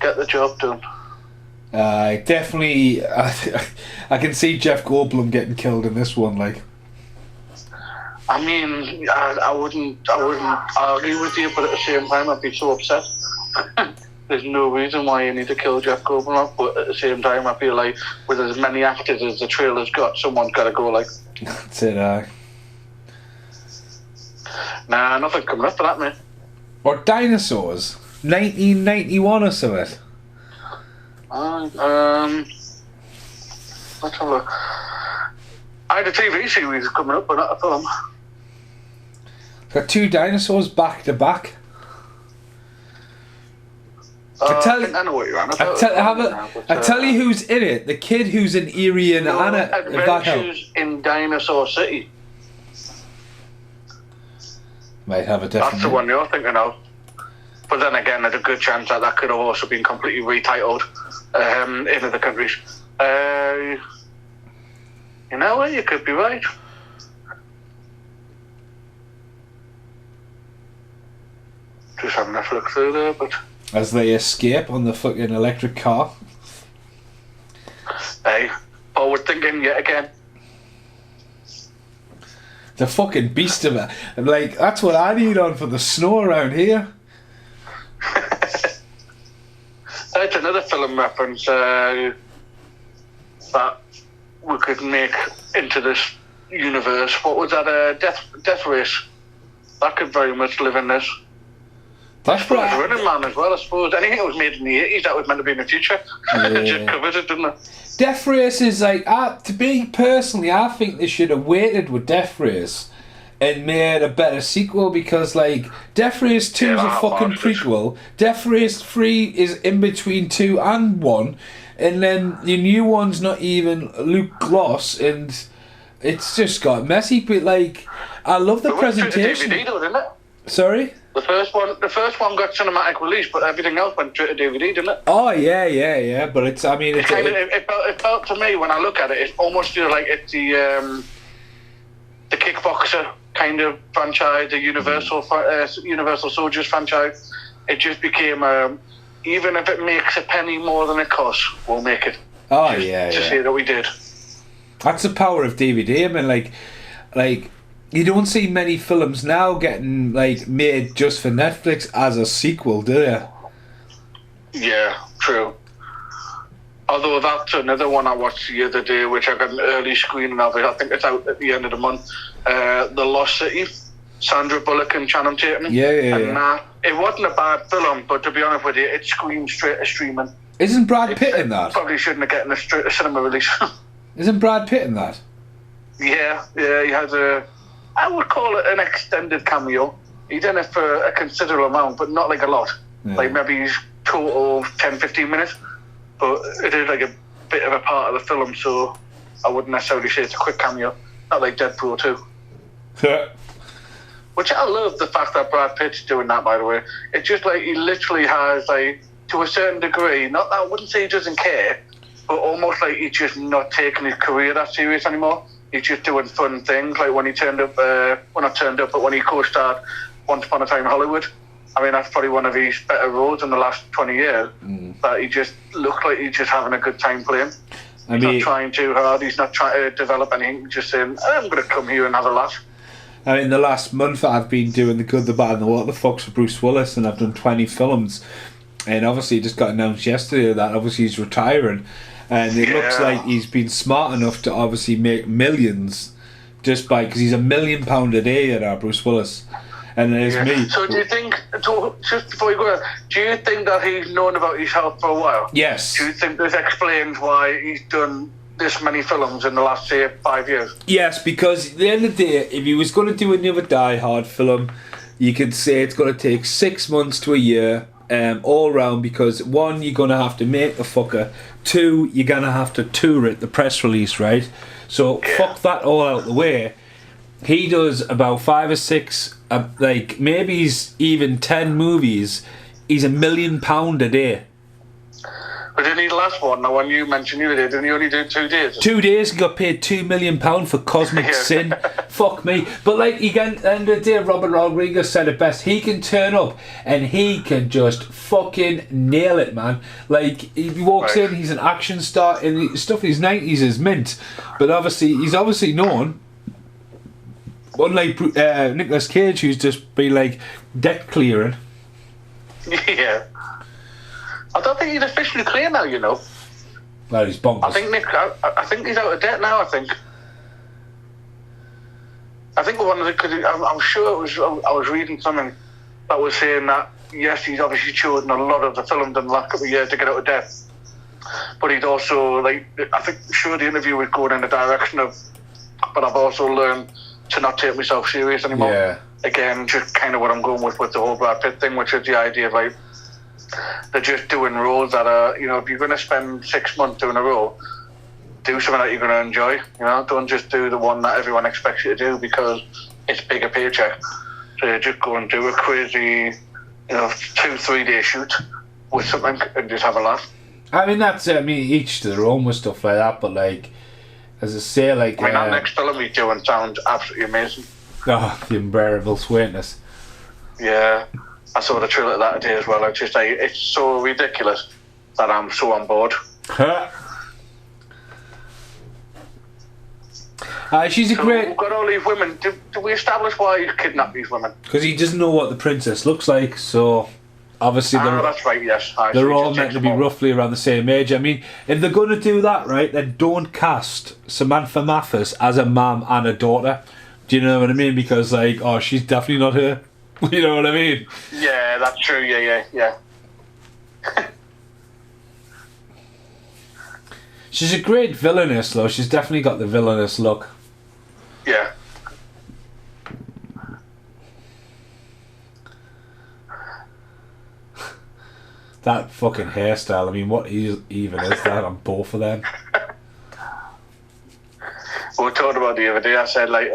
get the job done. Definitely, I can see Jeff Goldblum getting killed in this one. Like, I mean, I wouldn't argue with you, but at the same time, I'd be so upset. There's no reason why you need to kill Jeff Goldblum, but at the same time, I feel like with as many actors as the trailer's got, someone's got to go. Like, that's it. Nah, nothing coming up for that, man. Or dinosaurs, 1991 or something. Let's have a look. I had a TV series coming up, but not a film. Got two dinosaurs back to back. I know what you're on about. I tell you who's in it. The kid who's in Eerie and Anna. If that helps. Adventures in Dinosaur City. Might have a different. That's the one you're thinking of. But then again, there's a good chance that could have also been completely retitled in other countries. You know what? You could be right. Just having a flick through there, but... As they escape on the fucking electric car. Hey, forward thinking yet again. The fucking beast of it. Like, that's what I need on for the snow around here. That's another film reference that we could make into this universe. What was that? Death Race. That could very much live in this. That's right. Running Man as well, I suppose. Anything that was made in the 80s that was meant to be in the future. Yeah. Just covered it, didn't it? Death Race is like, to me personally, I think they should have waited with Death Race and made a better sequel, because like Death Race 2 is a fucking prequel. Death Race 3 is in between 2 and 1, and then the new one's not even Luke Gloss, and it's just got messy. But like, I love the presentation. DVD though, didn't it? Sorry? The first one got cinematic release, but everything else went straight to DVD, didn't it? Oh yeah. But it's, I mean, it felt to me when I look at it, it almost feels like it's the Kickboxer kind of franchise, the Universal Soldiers franchise. It just became even if it makes a penny more than it costs, we'll make it. Oh just, yeah. To say that we did. That's the power of DVD. I mean, like. You don't see many films now getting like made just for Netflix as a sequel, do you? Yeah, true. Although that's another one I watched the other day, which I got an early screening of it. I think it's out at the end of the month. The Lost City, Sandra Bullock and Channing Tatum. Yeah. It wasn't a bad film, but to be honest with you, it screamed straight to streaming. Isn't Brad Pitt in that? Probably shouldn't have gotten a straight to cinema release. Isn't Brad Pitt in that? Yeah, he has I would call it an extended cameo. He did it for a considerable amount, but not like a lot. Yeah. Like maybe total 10-15 minutes. But it is like a bit of a part of the film, so I wouldn't necessarily say it's a quick cameo. Not like Deadpool 2. Which I love the fact that Brad Pitt's doing that, by the way. It's just like he literally has, like, to a certain degree, not that I wouldn't say he doesn't care, but almost like he's just not taking his career that serious anymore. He's just doing fun things, like when he turned up, but when he co-starred Once Upon a Time in Hollywood. I mean, that's probably one of his better roles in the last 20 years. That he just looked like he's just having a good time playing. He's not trying too hard. He's not trying to develop anything. He's just saying, I'm going to come here and have a laugh. I mean, the last month I've been doing The Good, the Bad and the What the Fuck's for Bruce Willis, and I've done 20 films. And obviously it just got announced yesterday that obviously he's retiring. And it looks like he's been smart enough to obviously make millions just by, because he's £1 million a day, Bruce Willis. And there's me. So do you think, just before you go, do you think that he's known about his health for a while? Yes. Do you think this explains why he's done this many films in the last, say, 5 years. Yes, because at the end of the day, if he was going to do another Die Hard film, you could say it's going to take 6 months to a year, all round, because one, you're going to have to make the fucker. Two, you're going to have to tour it, the press release, right? So fuck that all out the way. He does about 5 or 6, like maybe he's even 10 movies. He's £1 million a day. But didn't he the last one? The one you mentioned the other day, didn't he only do 2 days? 2 days and got paid £2 million for Cosmic Sin. Fuck me. But like, at the end of the day, Robert Rodriguez said it best. He can turn up and he can just fucking nail it, man. Like, he walks in, he's an action star, and the stuff in his 90s is mint. But obviously, he's obviously known, unlike Nicolas Cage, who's just been like debt clearing. Yeah. I don't think he's officially clear now, you know. Well, he's bonkers. I think he's out of debt now, I think one of the, because I'm sure it was, I was reading something that was saying that, yes, he's obviously chosen a lot of the films in the last couple of years to get out of debt. But he'd also, like, I think, sure, the interview was going in the direction of, but I've also learned to not take myself serious anymore. Yeah. Again, just kind of what I'm going with the whole Brad Pitt thing, which is the idea of, like, they're just doing roles that are, you know, if you're going to spend 6 months doing a role, do something that you're going to enjoy. You know, don't just do the one that everyone expects you to do because it's bigger paycheck. So you just go and do a crazy, you know, 2-3 day shoot with something and just have a laugh. I mean, that's it. I mean, each to their own with stuff like that, but like, as I say, like... I mean, that next film he's doing sounds absolutely amazing. Oh, The Unbearable Sweetness. Yeah. I saw the trailer of that today as well. I just like, it's so ridiculous that I'm so on board. She's a great... We've got all these women. Do we establish why he kidnapped these women? Because he doesn't know what the princess looks like, so obviously that's right, yes. They're all meant to be roughly around the same age. I mean, if they're going to do that, right, then don't cast Samantha Mathis as a mum and a daughter. Do you know what I mean? Because, like, oh, she's definitely not her. You know what I mean? Yeah, that's true. Yeah. She's a great villainess, though. She's definitely got the villainous look. Yeah. That fucking hairstyle. I mean, what even is that on both of them? We were talking about the other day. I said, like,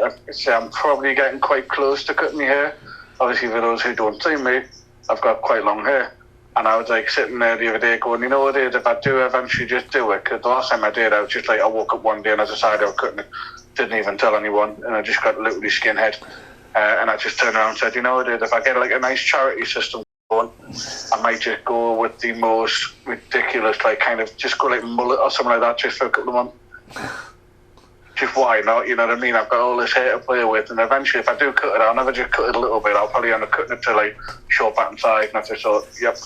I'm probably getting quite close to cutting my hair. Obviously, for those who don't see me, I've got quite long hair. And I was like sitting there the other day going, you know what it is, if I do eventually just do it, because the last time I did, I was just like, I woke up one day and I decided I was cutting it. Didn't even tell anyone, and I just got literally skinhead. And I just turned around and said, you know what it is, if I get like a nice charity system going, I might just go with the most ridiculous, like kind of just go like mullet or something like that just for a couple of months. Just why not, you know what I mean? I've got all this hair to play with, and eventually if I do cut it, I'll never just cut it a little bit. I'll probably end up cutting it to like short pattern size, and I just thought, yep,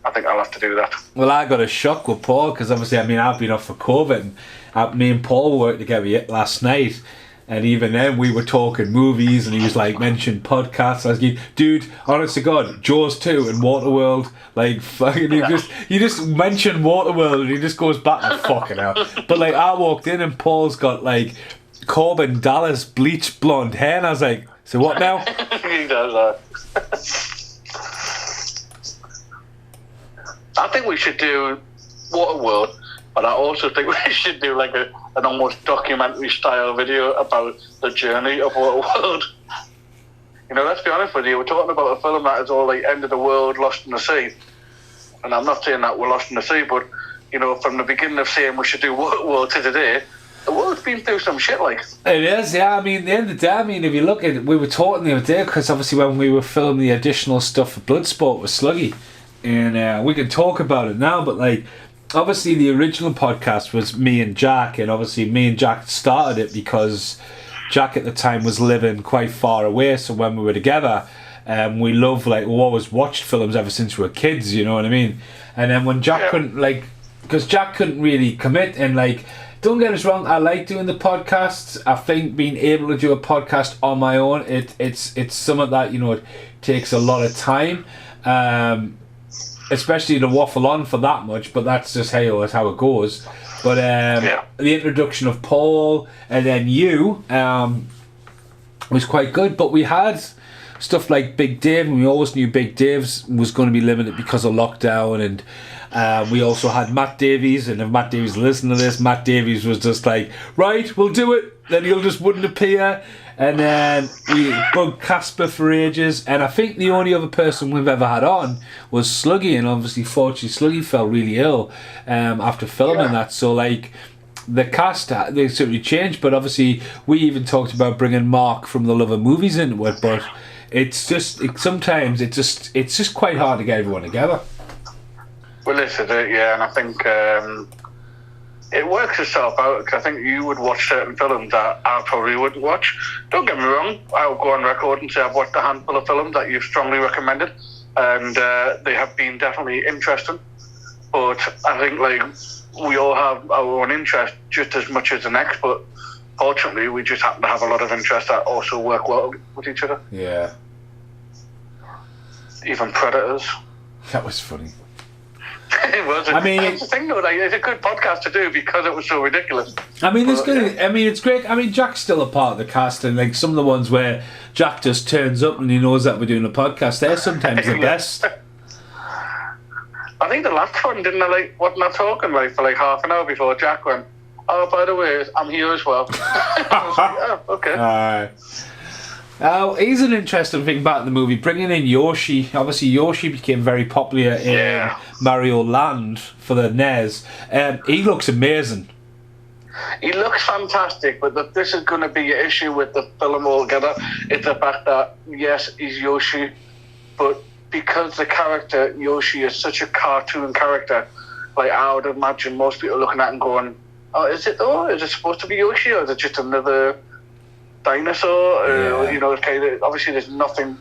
I think I'll have to do that. Well, I got a shock with Paul, because obviously, I mean, I've been off for COVID, and me and Paul worked together last night, and even then we were talking movies, and he was like, mentioned podcasts. I was like, dude, honest to God, Jaws 2 and Waterworld, like, fucking, you just mentioned Waterworld, and he just goes back to fucking hell. But like, I walked in, and Paul's got like Corbin Dallas bleached blonde hair, and I was like, so what now? He does that. I think we should do Waterworld, but I also think we should do like an almost documentary style video about the journey of Waterworld. You know, let's be honest with you, we're talking about a film that is all like end of the world, lost in the sea. And I'm not saying that we're lost in the sea, but, you know, from the beginning of saying we should do Waterworld to today, the world's been through some shit, like. It is, yeah. I mean, at the end of the day, I mean, if you look at it, we were talking the other day, because obviously when we were filming the additional stuff for Bloodsport with Sluggy, and we can talk about it now, but like, obviously the original podcast was me and Jack, and obviously me and Jack started it because Jack at the time was living quite far away, so when we were together, we love, like, we always watched films ever since we were kids, you know what I mean? And then when Jack couldn't, like, because Jack couldn't really commit, and like, don't get us wrong, I like doing the podcasts. I think being able to do a podcast on my own, it's something that, you know, it takes a lot of time. especially to waffle on for that much, but that's just that's how it goes. But the introduction of Paul and then you was quite good. But we had stuff like Big Dave, and we always knew Big Dave's was going to be limited because of lockdown, and we also had Matt Davies, and if Matt Davies listened to this, Matt Davies was just like, right, we'll do it, then he'll just wouldn't appear, and then we bugged Casper for ages, and I think the only other person we've ever had on was Sluggy, and obviously fortunately Sluggy fell really ill after filming that, so like the cast, they certainly changed, but obviously we even talked about bringing Mark from The Love of Movies into it, but it's just sometimes it's just quite hard to get everyone together. Well, this is it, yeah, and I think it works itself out, because I think you would watch certain films that I probably wouldn't watch. Don't get me wrong, I'll go on record and say I've watched a handful of films that you've strongly recommended, and they have been definitely interesting, but I think like we all have our own interest just as much as the next, but fortunately we just happen to have a lot of interests that also work well with each other. Yeah. Even Predators. That was funny. It was. I mean, that's the thing though. Like, it's a good podcast to do because it was so ridiculous. I mean, it's great. I mean, Jack's still a part of the cast, and like some of the ones where Jack just turns up and he knows that we're doing a podcast, they're sometimes the best. I think the last one wasn't I talking like for like half an hour before Jack went, oh, by the way, I'm here as well. I was like, oh, okay. Here's an interesting thing about the movie, bringing in Yoshi. Obviously, Yoshi became very popular in Mario Land for the NES. He looks amazing. He looks fantastic, but this is going to be an issue with the film altogether. It's the fact that, yes, he's Yoshi, but because the character Yoshi is such a cartoon character, like I would imagine most people looking at it and going, oh, is it though? Is it supposed to be Yoshi, or is it just another dinosaur? You know, obviously there's nothing,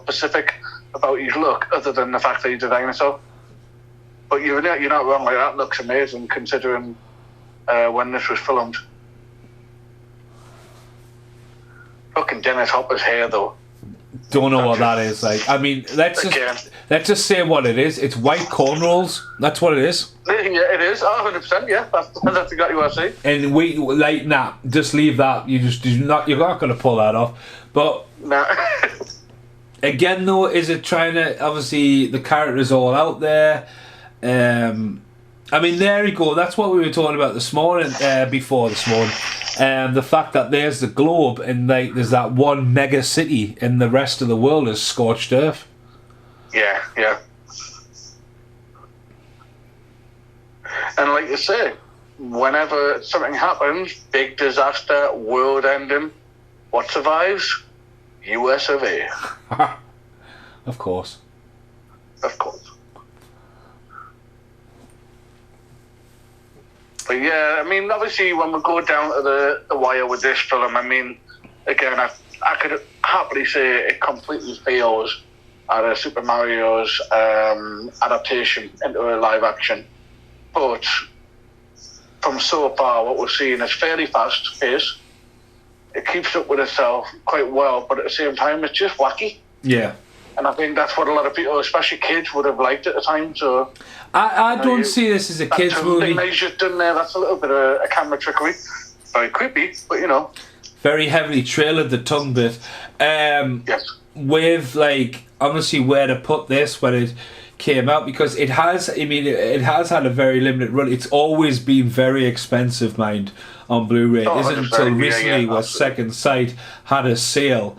specific about his look other than the fact that he's a dinosaur. But you're not wrong. Like, that looks amazing considering when this was filmed. Fucking Dennis Hopper's hair, though. Don't know what that is. Like, I mean, let's just say what it is. It's white cornrows. That's what it is. Yeah, it is. 100%. Yeah, that's exactly what I see. And just leave that. You're not going to pull that off. But again, though, is it trying to? Obviously, the character's all out there. I mean, there you go. That's what we were talking about this morning. Before this morning. The fact that there's the globe and there's that one mega city and the rest of the world is scorched earth. Yeah. And like you say, whenever something happens, big disaster, world ending, what survives? US of A. Of course. But yeah, I mean, obviously, when we go down to the wire with this film, I mean, again, I could happily say it completely fails at a Super Mario's adaptation into a live action. But from so far, what we're seeing is fairly fast pace. It keeps up with itself quite well, but at the same time, it's just wacky. Yeah. And I think that's what a lot of people, especially kids, would have liked at the time. So I don't see this as a kids movie. They've just done there. That's a little bit of a camera trickery. Very creepy, but very heavily trailered the tongue bit. Yes. With honestly where to put this when it came out, because it has. I mean, it has had a very limited run. It's always been very expensive, mind, on Blu-ray. It isn't until recently where Second Sight had a sale.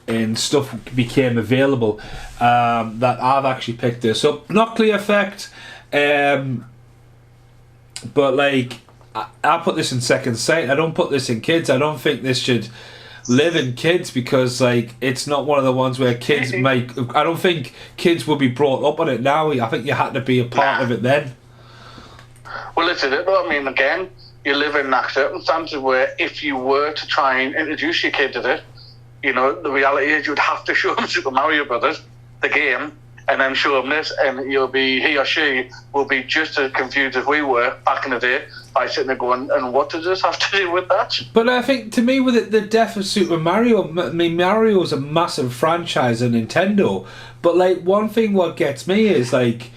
And stuff became available that I've actually picked this up. Not clear effect, but I put this in Second Sight. I don't put this in kids. I don't think this should live in kids because it's not one of the ones where kids I don't think kids will be brought up on it now. I think you had to be a part of it then. Well, this is it though. I mean, again, you live in that circumstances where if you were to try and introduce your kid to this, the reality is you'd have to show them Super Mario Brothers, the game, and then show him this, and he or she will be just as confused as we were back in the day by sitting there going, and what does this have to do with that? But I think, to me, with the death of Super Mario, I mean, Mario's a massive franchise on Nintendo, but, like, one thing what gets me is, like,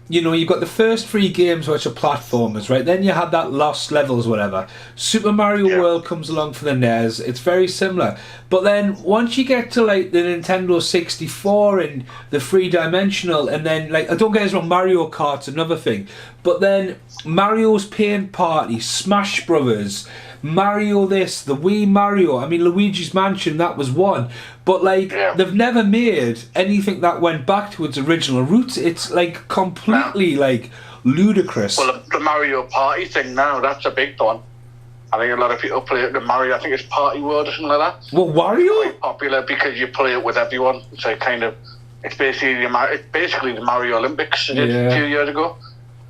you know, you've got the first 3 games which are platformers, right? Then you had that Lost Levels, whatever. Super Mario World comes along for the NES. It's very similar. But then once you get to, like, the Nintendo 64 and the 3-dimensional, and then, like, I don't get us wrong, Mario Kart's another thing. But then Mario's Paint Party, Smash Brothers, Mario this, the Wii Mario, I mean, Luigi's Mansion, that was one. But, like, they've never made anything that went back to its original roots. It's, like, completely, like, ludicrous. Well, the Mario Party thing now, that's a big one. I think a lot of people play it, the Mario, I think it's Party World or something like that. Well, Wario? It's quite popular because you play it with everyone. So it's basically the Mario Olympics they did a few years ago.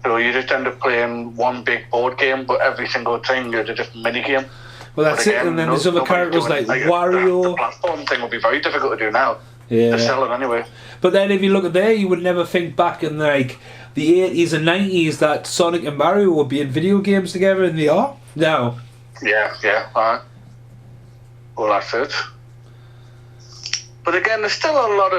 So you just end up playing one big board game, but every single time you're a different mini game. Well, that's it, and then there's other characters like Wario. The platform thing would be very difficult to do now. Yeah. To sell it anyway. But then if you look at there, you would never think back in, like, the 80s and 90s that Sonic and Mario would be in video games together, and they are now. Yeah, alright. Well, that's it. But again, there's still a lot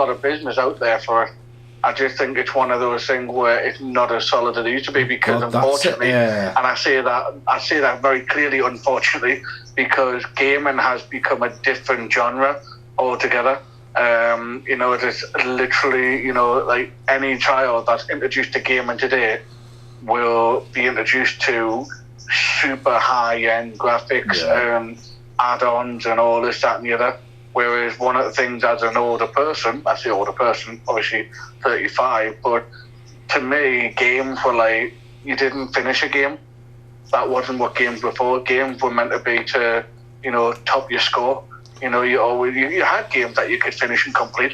of business out there for it. I just think it's one of those things where it's not as solid as it used to be because, unfortunately, and I say that very clearly, unfortunately, because gaming has become a different genre altogether. You know, it is literally, you know, like any child that's introduced to gaming today will be introduced to super high-end graphics and add-ons and all this, that, and the other. Whereas one of the things as an older person, I say older person, obviously 35, but to me, games were like, you didn't finish a game. That wasn't what games were for. Games were meant to be to, you know, top your score. You know, you had games that you could finish and complete.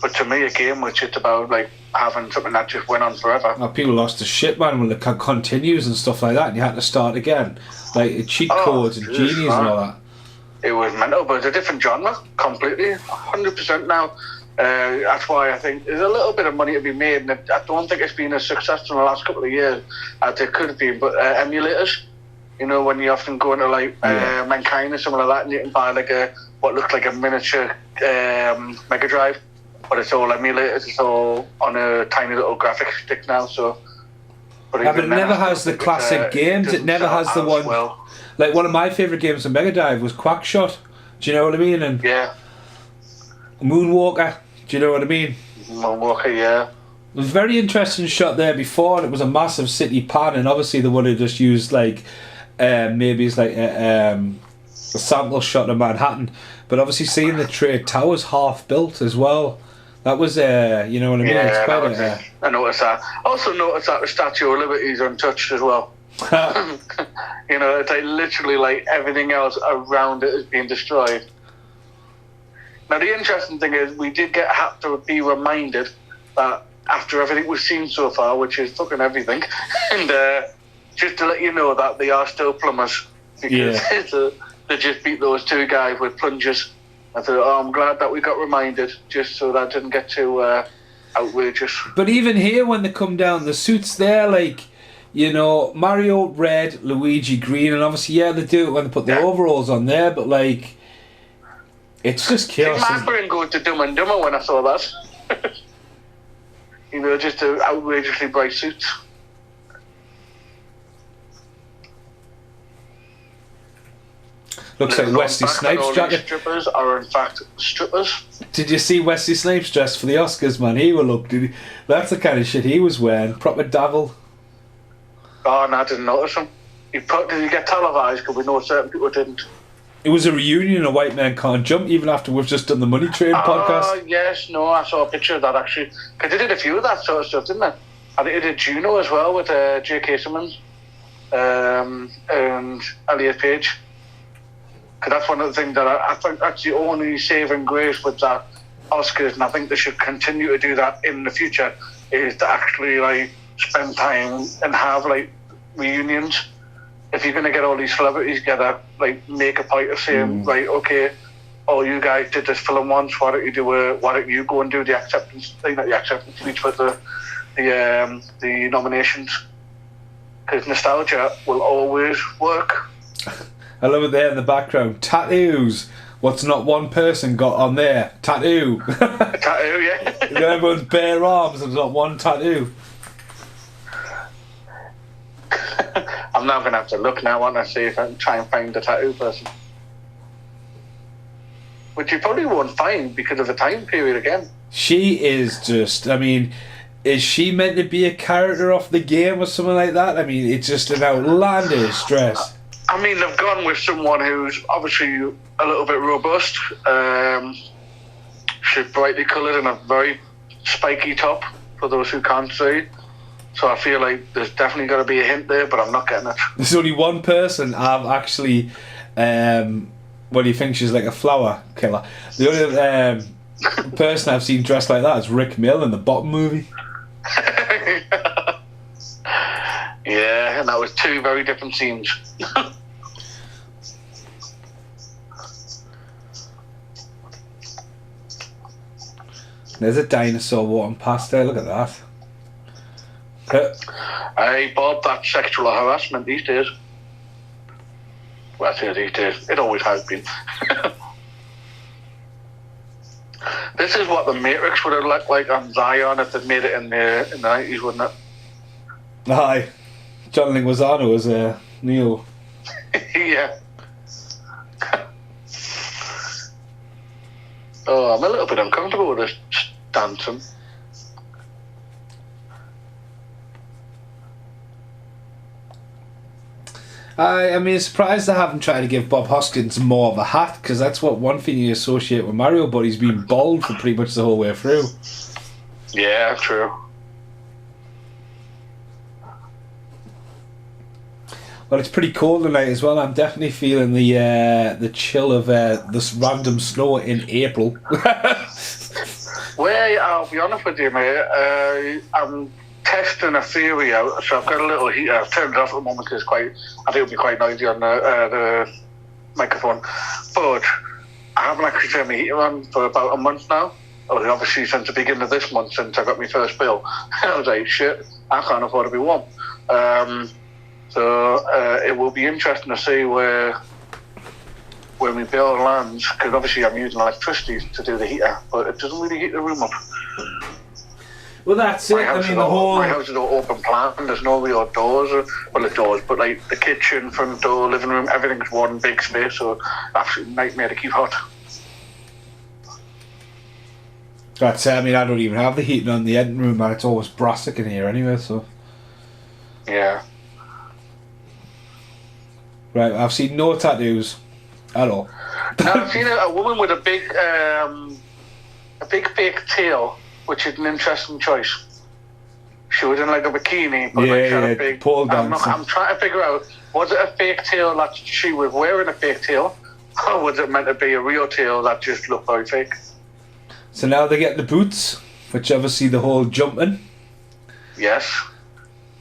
But to me, a game was just about, like, having something that just went on forever. Well, people lost their shit, man, when it continues and stuff like that, and you had to start again. Like, cheat codes and genies and all that. It was mental, but it's a different genre, completely, 100% now. That's why I think there's a little bit of money to be made, and I don't think it's been as successful in the last couple of years as it could have been. But emulators, you know, when you often go into like Mankind or something like that, and you can buy like what looks like a miniature Mega Drive, but it's all emulators. It's all on a tiny little graphic stick now. So, but it never has the classic games. It never has the one. Well. Like, one of my favourite games on Mega Drive was Quackshot. Do you know what I mean? And Moonwalker. Do you know what I mean? Moonwalker, yeah. It was a very interesting shot there before, and it was a massive city pan, and obviously they would have just used, like, maybe it's like a sample shot of Manhattan. But obviously seeing the Trade Towers half built as well, that was, you know what I mean? Yeah, it's quite I noticed that. Also noticed that the Statue of Liberty is untouched as well. You know, it's like literally like everything else around it is being destroyed. Now the interesting thing is we did have to be reminded that after everything we've seen so far, which is fucking everything, and just to let you know that they are still plumbers because they just beat those 2 guys with plungers. I thought, I'm glad that we got reminded just so that didn't get too outrageous. But even here when they come down, the suits there, like, you know, Mario red, Luigi green, and obviously, they do it when they put the overalls on there, but, like, it's just chaos. My brain goes to Dumb and Dumber when I saw that. You know, just outrageously bright suits. Looks like Wesley Snipes' jacket. Strippers are in fact strippers. Did you see Wesley Snipes' dress for the Oscars, man? That's the kind of shit he was wearing. Proper Davil. Oh, no, I didn't notice him. Did he get televised? Because we know certain people didn't. It was a reunion of White Man Can't Jump, even after we've just done the Money Train podcast. Oh, yes, no, I saw a picture of that, actually. Because they did a few of that sort of stuff, didn't they? I think they did Juno as well with J.K. Simmons and Elliot Page. Because that's one of the things that I think that's the only saving grace with that Oscars, and I think they should continue to do that in the future, is to actually, like, spend time and have, like, reunions. If you're going to get all these celebrities together, like, make a point of saying, right, okay, "Oh, you guys did this film once. Why don't you do why don't you go and do the acceptance thing, not the acceptance speech, but the nominations? Because nostalgia will always work." I love it there in the background. Tattoos. What's not one person got on there? Tattoo. A tattoo, yeah. Everyone's bare arms and not one tattoo. I'm now going to have to look now and see if I can try and find the tattoo person. Which you probably won't find because of the time period again. She is just, I mean, is she meant to be a character off the game or something like that? I mean, it's just an outlandish dress. I mean, they've gone with someone who's obviously a little bit robust. She's brightly coloured in a very spiky top, for those who can't see. So I feel like there's definitely got to be a hint there, but I'm not getting it. There's only one person I've actually, what do you think, she's like a flower killer. The only person I've seen dressed like that is Rick Mill in the Bottom movie. Yeah, and that was two very different scenes. There's a dinosaur walking past there, look at that. Hey, Bob, that's sexual harassment these days. Well, I say these days. It always has been. This is what the Matrix would have looked like on Zion if they'd made it in the 90s, wouldn't it? Aye. John Leguizamo as Neo. Yeah. Oh, I'm a little bit uncomfortable with this dancing. I mean, surprised I haven't tried to give Bob Hoskins more of a hat, because that's what one thing you associate with Mario, but he's been bald for pretty much the whole way through. Yeah, true. Well, it's pretty cold tonight as well. I'm definitely feeling the chill of this random snow in April. Well, I'll be honest with you, mate. I'm testing a theory out, so I've got a little heater. I've turned it off at the moment because I think it'll be quite noisy on the microphone. But I haven't actually turned my heater on for about a month now. Well, obviously since the beginning of this month, since I got my first bill. I was like, shit, I can't afford to be warm. So it will be interesting to see where my bill lands, because obviously I'm using electricity to do the heater, but it doesn't really heat the room up. Well, that's it. I mean, my house is all open plan. There's no real doors, the doors, but like the kitchen, front door, living room, everything's one big space, so absolute nightmare to keep hot. That's it. I mean, I don't even have the heating on the end room, and it's always brassic in here anyway, so. Yeah. Right, I've seen no tattoos at all. Now, I've seen a woman with a big fake tail, which is an interesting choice. She was in like a bikini, but like she had a big pole dancing. I'm trying to figure out, was it a fake tail that she was wearing a fake tail, or was it meant to be a real tail that just looked very fake? So now they get the boots, which obviously the whole jumping. Yes,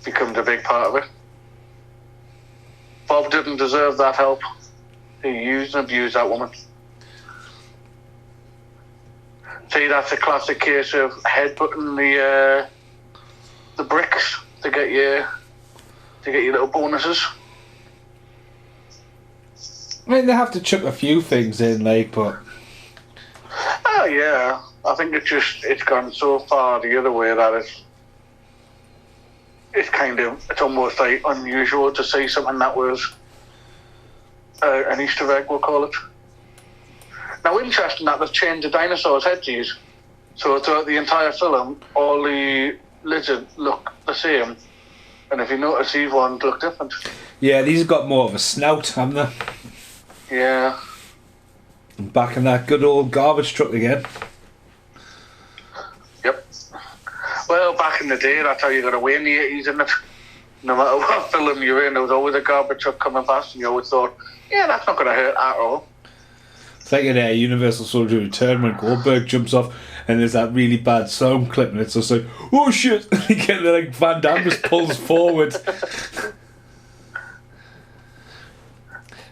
becomes a big part of it. Bob didn't deserve that help. He used and abused that woman. See, that's a classic case of headbutting the bricks to get your little bonuses. I mean, they have to chuck a few things in, like, but. Oh yeah, I think it's gone so far the other way that it's almost like unusual to see something that was an Easter egg, we'll call it. Now, interesting that they've changed the dinosaurs' headgears. So throughout the entire film, all the lizards look the same. And if you notice, these ones look different. Yeah, these have got more of a snout, haven't they? Yeah. Back in that good old garbage truck again. Yep. Well, back in the day, that's how you got away in the 80s, isn't it? No matter what film you're in, there was always a garbage truck coming past, and you always thought, yeah, that's not going to hurt at all. It's like in Universal Soldier Return when Goldberg jumps off and there's that really bad sound clip and it's just like, oh shit! You get like Van Damme just pulls forward.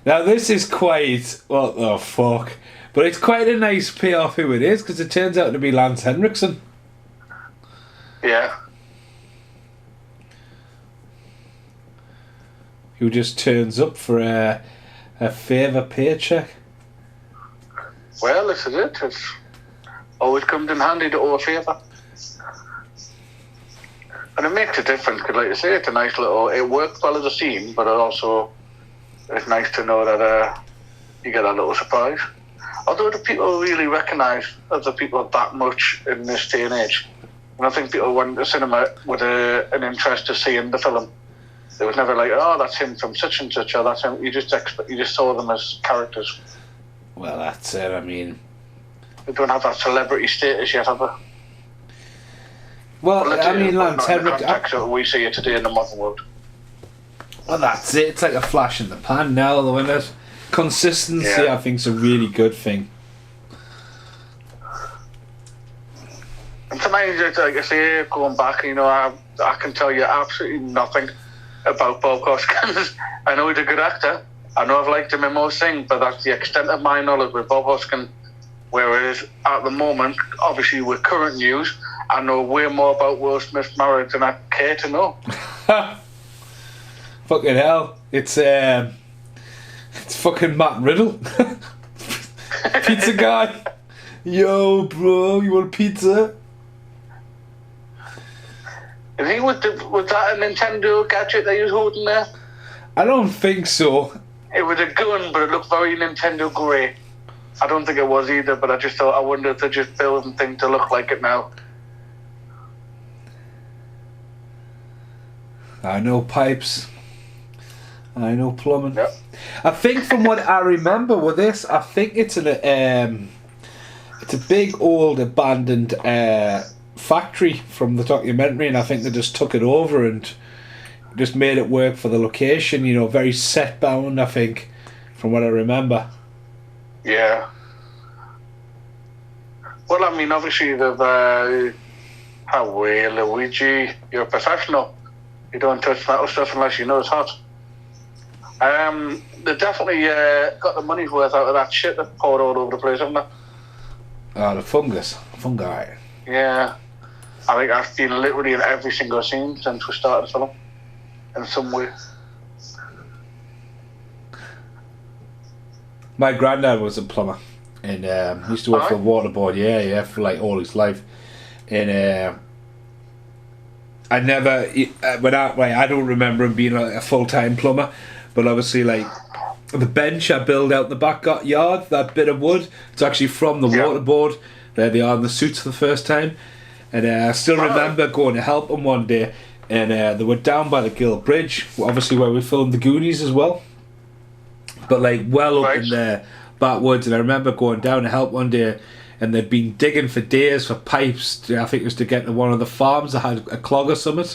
Now this is quite, well, oh fuck. But it's quite a nice payoff who it is, because it turns out to be Lance Henriksen. Yeah. Who just turns up for a favour paycheck. Well, this is it. It's always comes in handy to owe a favour. And it makes a difference, because like you say, it's a nice little... It works well as a scene, but it also... It's nice to know that you get a little surprise. Although do people really recognise other people that much in this day and age? And I think people went to cinema with an interest to see in the film. It was never like, oh, that's him from such and such, or that's him. You just saw them as characters. Well, that's it. I mean, they don't have that celebrity status yet, have they? Well, I mean, Lance Henriksen. We see it today in the modern world. Well, that's it. It's like a flash in the pan now, though, isn't it? Consistency, I think, is a really good thing. And tonight, like I say, going back, I can tell you absolutely nothing about Bob Hoskins. I know he's a good actor. I know I've liked him in most things, but that's the extent of my knowledge with Bob Hoskins. Whereas at the moment, obviously with current news, I know way more about Will Smith's marriage than I care to know. Fucking hell. It's fucking Matt Riddle. Pizza guy. Yo, bro, you want pizza? I think was that a Nintendo gadget that he was holding there? I don't think so. It was a gun, but it looked very Nintendo grey. I don't think it was either, but I just thought, I wonder if they're just building things to look like it now. I know pipes. I know plumbing. Yep. I think from what I remember with this, I think it's a big old abandoned factory from the documentary, and I think they just took it over and just made it work for the location. Very set bound, I think, from what I remember. Yeah. Well, I mean, obviously they've Luigi, you're a professional. You don't touch metal stuff unless you know it's hot. They definitely got the money's worth out of that shit that poured all over the place, haven't they? Oh, the fungi. Yeah. I think I've been literally in every single scene since we started the film, in some way. My granddad was a plumber, and he used to work for a water board, for like all his life. And I don't remember him being like a full-time plumber, but obviously like the bench I build out in the backyard, that bit of wood, it's actually from the water board. There they are in the suits for the first time. And I still remember going to help them one day, and they were down by the Gill Bridge, obviously where we filmed the Goonies as well. But like well up in the backwoods, and I remember going down to help one day, and they'd been digging for days for pipes. I think it was to get to one of the farms that had a clog or something.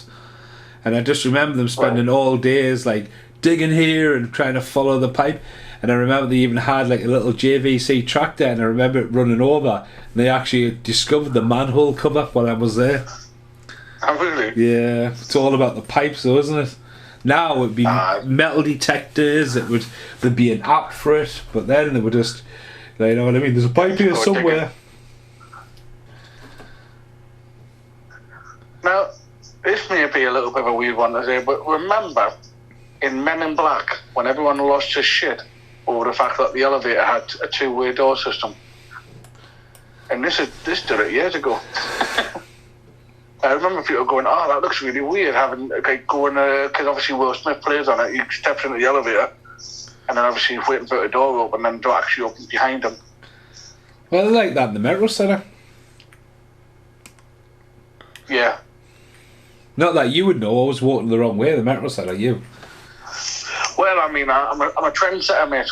And I just remember them spending all days like digging here and trying to follow the pipe. And I remember they even had like a little JVC tractor, and I remember it running over. And they actually discovered the manhole cover while I was there. Oh, really? Yeah, it's all about the pipes, though, isn't it? Now it'd be metal detectors. There'd be an app for it, but then they would just, you know what I mean? There's a pipe here somewhere. Now, this may be a little bit of a weird one to say, but remember in Men in Black when everyone lost his shit over the fact that the elevator had a two-way door system, and this did it years ago. I remember people going, "Oh, that looks really weird." Having going because obviously Will Smith plays on it. He steps into the elevator, and then obviously he's waiting for the door open, and then the door actually opens behind him. Well, they like that in the Metro Centre. Yeah. Not that you would know. I was walking the wrong way. The Metro Centre, you. Well, I mean, I'm a trendsetter, mate.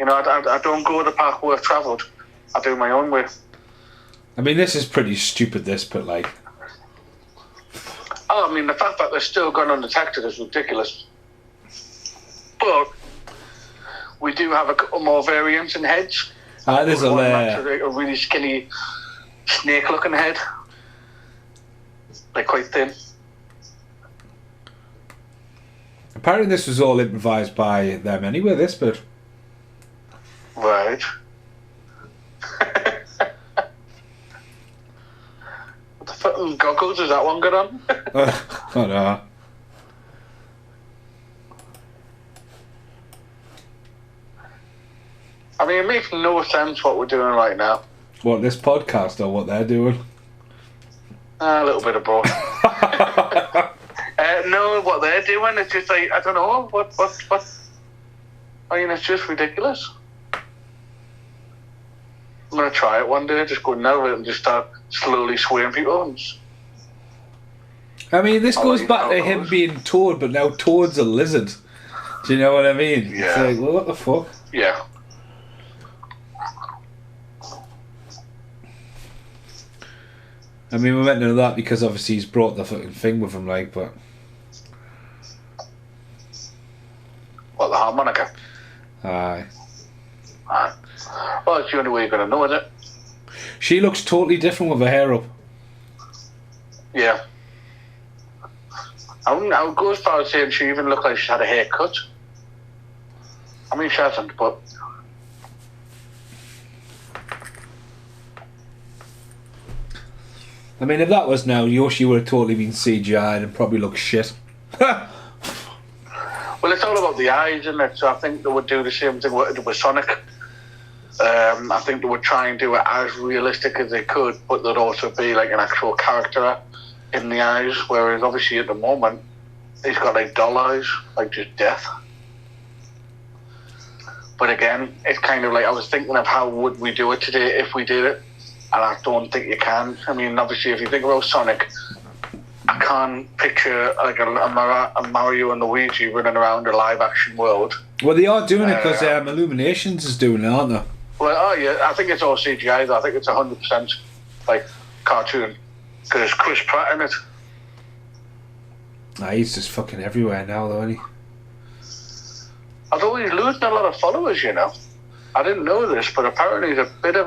I don't go the path worth travelled. I do my own way. I mean, this is pretty stupid, but like... Oh, I mean, the fact that they're still gone undetected is ridiculous. But we do have a couple more variants in heads. There's a really skinny, snake-looking head. They're quite thin. Apparently this was all improvised by them anyway, this bit. Right. fucking goggles does that one got on? I know. I mean, it makes no sense what we're doing right now. What, this podcast or what they're doing? A little bit of both. No, what they're doing, it's just like, I don't know, what. I mean, it's just ridiculous. I'm going to try it one day, just go near it and just start slowly swaying people. I mean, this goes back to him being Toad, but now Toad's a lizard. Do you know what I mean? Yeah. It's like, well, what the fuck? Yeah. I mean, we meant to know that because obviously he's brought the fucking thing with him, like, but... What, the harmonica? Aye. Aye. Well, it's the only way you're going to know, isn't it? She looks totally different with her hair up. Yeah. I would go as far as saying she even looked like she had a haircut. I mean, she hasn't, but... I mean, if that was now, Yoshi would have totally been CGI'd and probably looked shit. Well, it's all about the eyes, isn't it? So I think they would do the same thing with Sonic. I think they would try and do it as realistic as they could, but there'd also be like an actual character in the eyes, whereas obviously at the moment, he's got like doll eyes, like just death. But again, it's kind of like, I was thinking of how would we do it today if we did it, and I don't think you can. I mean, obviously, if you think about Sonic, I can't picture like a Mario and Luigi running around a live-action world. Well, they are doing it because Illuminations is doing it, aren't they? Well, oh yeah, I think it's all CGI though. I think it's 100% like cartoon, because it's Chris Pratt in it. Nah, he's just fucking everywhere now, though, isn't he? Although he's losing a lot of followers, you know. I didn't know this, but apparently he's a bit of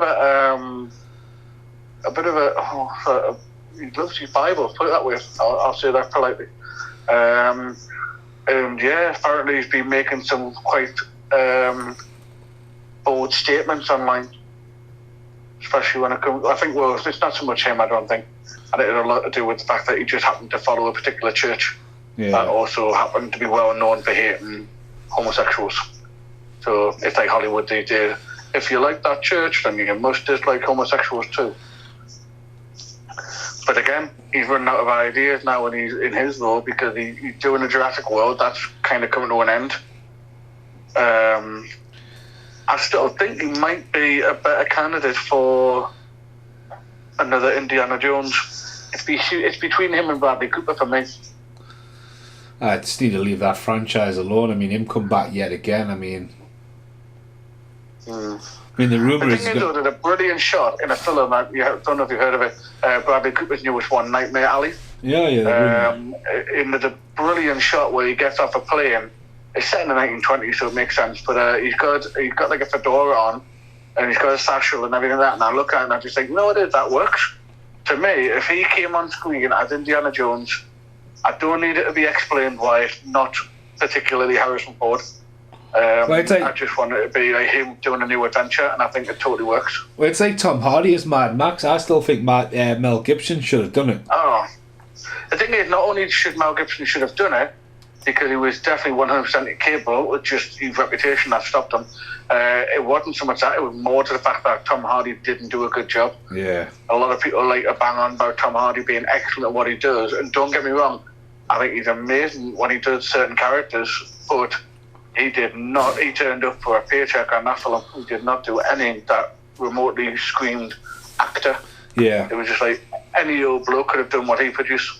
he loves his Bible, put it that way. I'll say that politely. And yeah, apparently he's been making some quite bold statements online, especially when it comes. I think, well, it's not so much him. I don't think, and it had a lot to do with the fact that he just happened to follow a particular church that also happened to be well known for hating homosexuals. So it's like Hollywood these days. If you like that church, then you must dislike homosexuals too. But again, he's running out of ideas now when he's in his role, because he's doing a Jurassic World that's kind of coming to an end. I still think he might be a better candidate for another Indiana Jones. It's between him and Bradley Cooper for me. I just need to leave that franchise alone. I mean, him come back yet again. I mean, the rumour is... The thing is, though, did a brilliant shot in a film, I don't know if you've heard of it, Bradley Cooper's newest one, Nightmare Alley. Yeah. In the brilliant shot where he gets off a plane. It's set in the 1920s, so it makes sense, but he's got like a fedora on, and he's got a satchel and everything like that, and I look at it and I just think, no, that works. To me, if he came on screen as Indiana Jones, I don't need it to be explained why it's not particularly Harrison Ford. I just want it to be like him doing a new adventure, and I think it totally works. Well, it's like Tom Hardy as Mad Max. I still think Mel Gibson should have done it. Oh, the thing is, not only should Mel Gibson should have done it, because he was definitely 100% capable, with just his reputation that stopped him. It wasn't so much that, it was more to the fact that Tom Hardy didn't do a good job. Yeah. A lot of people like to bang on about Tom Hardy being excellent at what he does, and don't get me wrong, I think he's amazing when he does certain characters, but he turned up for a paycheck on that film. He did not do anything that remotely screamed actor. Yeah. It was just like, any old bloke could have done what he produced.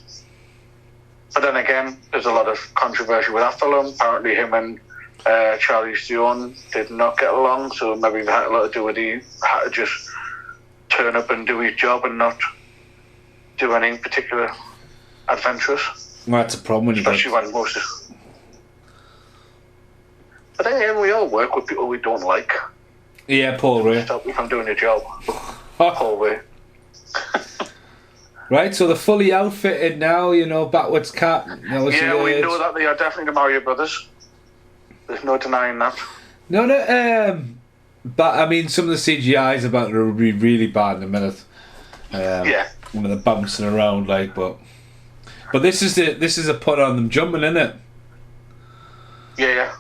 But then again, there's a lot of controversy with that film. Apparently him and Charlize Theron did not get along, so maybe it had a lot to do with he had to just turn up and do his job and not do anything particular adventurous. Well, that's a problem when you especially when most of... But then again, we all work with people we don't like. Yeah, Paul Ray. Stop me from doing your job. Paul Ray. Right, so they're fully outfitted now, backwards cat. Yeah, we know that they are definitely the Mario Brothers. There's no denying that. No, but I mean, some of the CGI is about to be really bad in a minute. Yeah. when they're bouncing around, like, but this is a put on them jumping, isn't it? Yeah.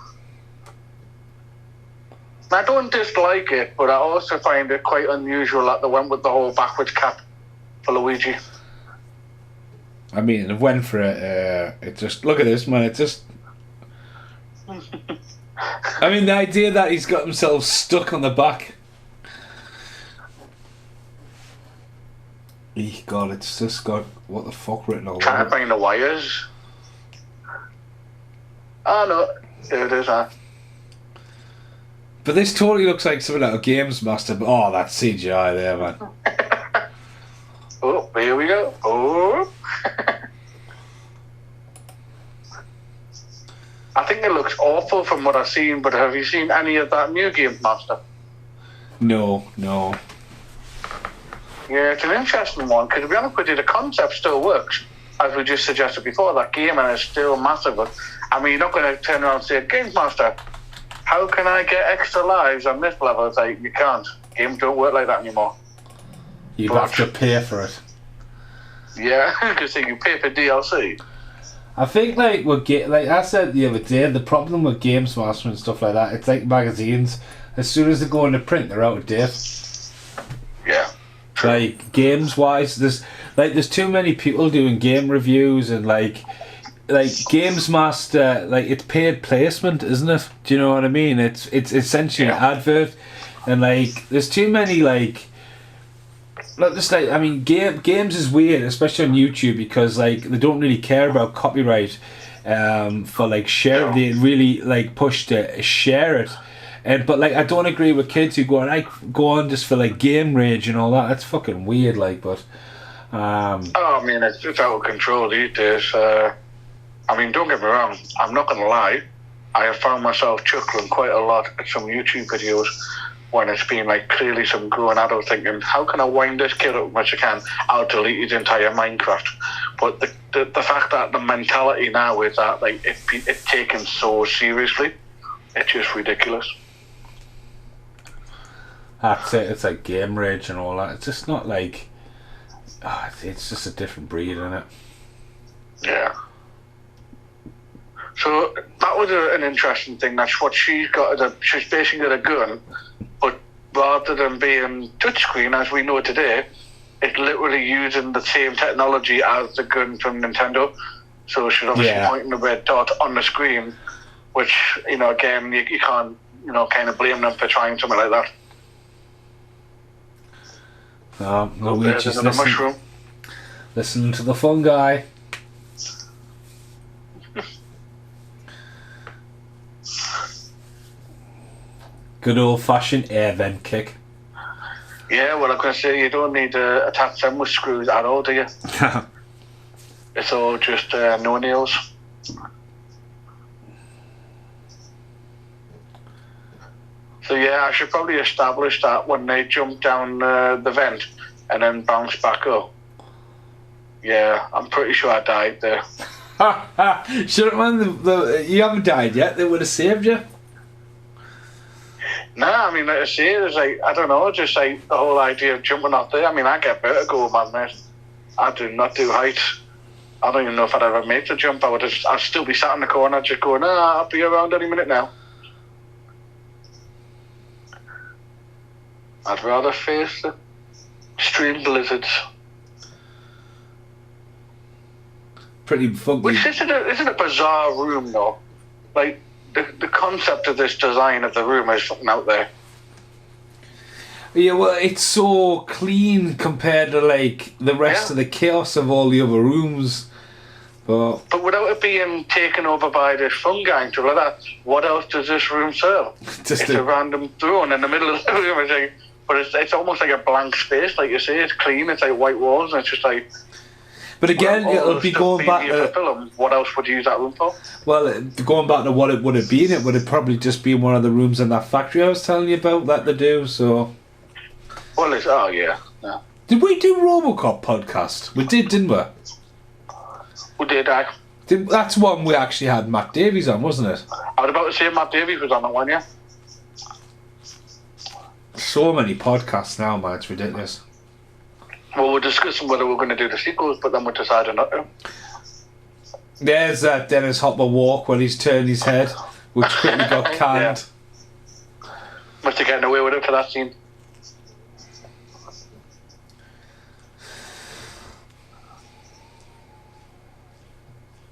I don't dislike it, but I also find it quite unusual that they went with the whole backwards cap for Luigi. I mean, it went for it. It just look at this, man. It just. I mean, the idea that he's got himself stuck on the back. God, it's just got what the fuck written all over Trying to it. find the wires. Oh no, there it is, huh? But this totally looks like something out of Games Master. But oh, that's CGI there, man. Oh, here we go. Oh. I think it looks awful from what I've seen, but have you seen any of that new Games Master? No. Yeah, it's an interesting one, because to be honest with you, the concept still works, as we just suggested before. That game and it's still massive. But, I mean, you're not going to turn around and say, Games Master, how can I get extra lives on this level? It's like, you can't. Games don't work like that anymore. You'd have to pay for it. Yeah, because you pay for DLC. I think like I said the other day, the problem with Games Master and stuff like that, it's like magazines. As soon as they go into print, they're out of date. Yeah. Like games wise, there's too many people doing game reviews and like Games Master, like it's paid placement, isn't it? Do you know what I mean? It's essentially an advert, and like there's too many like. I mean, games is weird, especially on YouTube, because like they don't really care about copyright for like share. They really like push to share it, but like I don't agree with kids who go on just for like game rage and all that. That's fucking weird. Like, but I mean, it's out of control these days. I mean, don't get me wrong. I'm not gonna lie. I have found myself chuckling quite a lot at some YouTube videos when it's been like clearly some grown adult thinking, how can I wind this kid up as much as I can? I'll delete his entire Minecraft. But the fact that the mentality now is that like it's taken so seriously, it's just ridiculous. that's it. It's like game rage and all that. It's just not like. It's just a different breed, isn't it? Yeah. So that was an interesting thing. That's what she's got. She's basically got a gun, but rather than being touchscreen as we know today, it's literally using the same technology as the gun from Nintendo. So she's obviously pointing the red dot on the screen, which, you know, again, you can't, you know, kind of blame them for trying something like that. No, we There's just another mushroom. listen to the fungi. Good old fashioned air vent kick. Yeah, well, I was going to say, you don't need to attach them with screws at all, do you? It's all just no nails. So yeah, I should probably establish that when they jump down the vent and then bounce back up. Yeah, I'm pretty sure I died there. Shouldn't man, you haven't died yet. They would have saved you. Nah, I mean, like I say, there's like, I don't know, just like the whole idea of jumping off there. I mean, I get vertigo, man, mate. I do not do heights. I don't even know if I'd ever make the jump. I'd still be sat in the corner just going, I'll be around any minute now. I'd rather face the extreme blizzards. Pretty funky. Which isn't a bizarre room, though. Like, the concept of this design of the room is something out there. Yeah, well, it's so clean compared to like the rest of the chaos of all the other rooms. But without it being taken over by this fungi and stuff like that, what else does this room serve? Just it's a random throne in the middle of the room. It's like, but it's almost like a blank space, like you say. It's clean. It's like white walls, and it's just like. But again, it'll be going back to film. What else would you use that room for? Well, going back to what it would have been, it would have probably just been one of the rooms in that factory I was telling you about that they do. So. Well, yeah. Did we do RoboCop podcast? We did, didn't we? We did. That's one we actually had Matt Davies on, wasn't it? I was about to say Matt Davies was on that one, yeah. So many podcasts now, man. It's ridiculous. Well, we're discussing whether we're going to do the sequels, but then we're deciding not to. There's that Dennis Hopper walk when he's turned his head, which quickly got canned. Must have gotten away with it for that scene.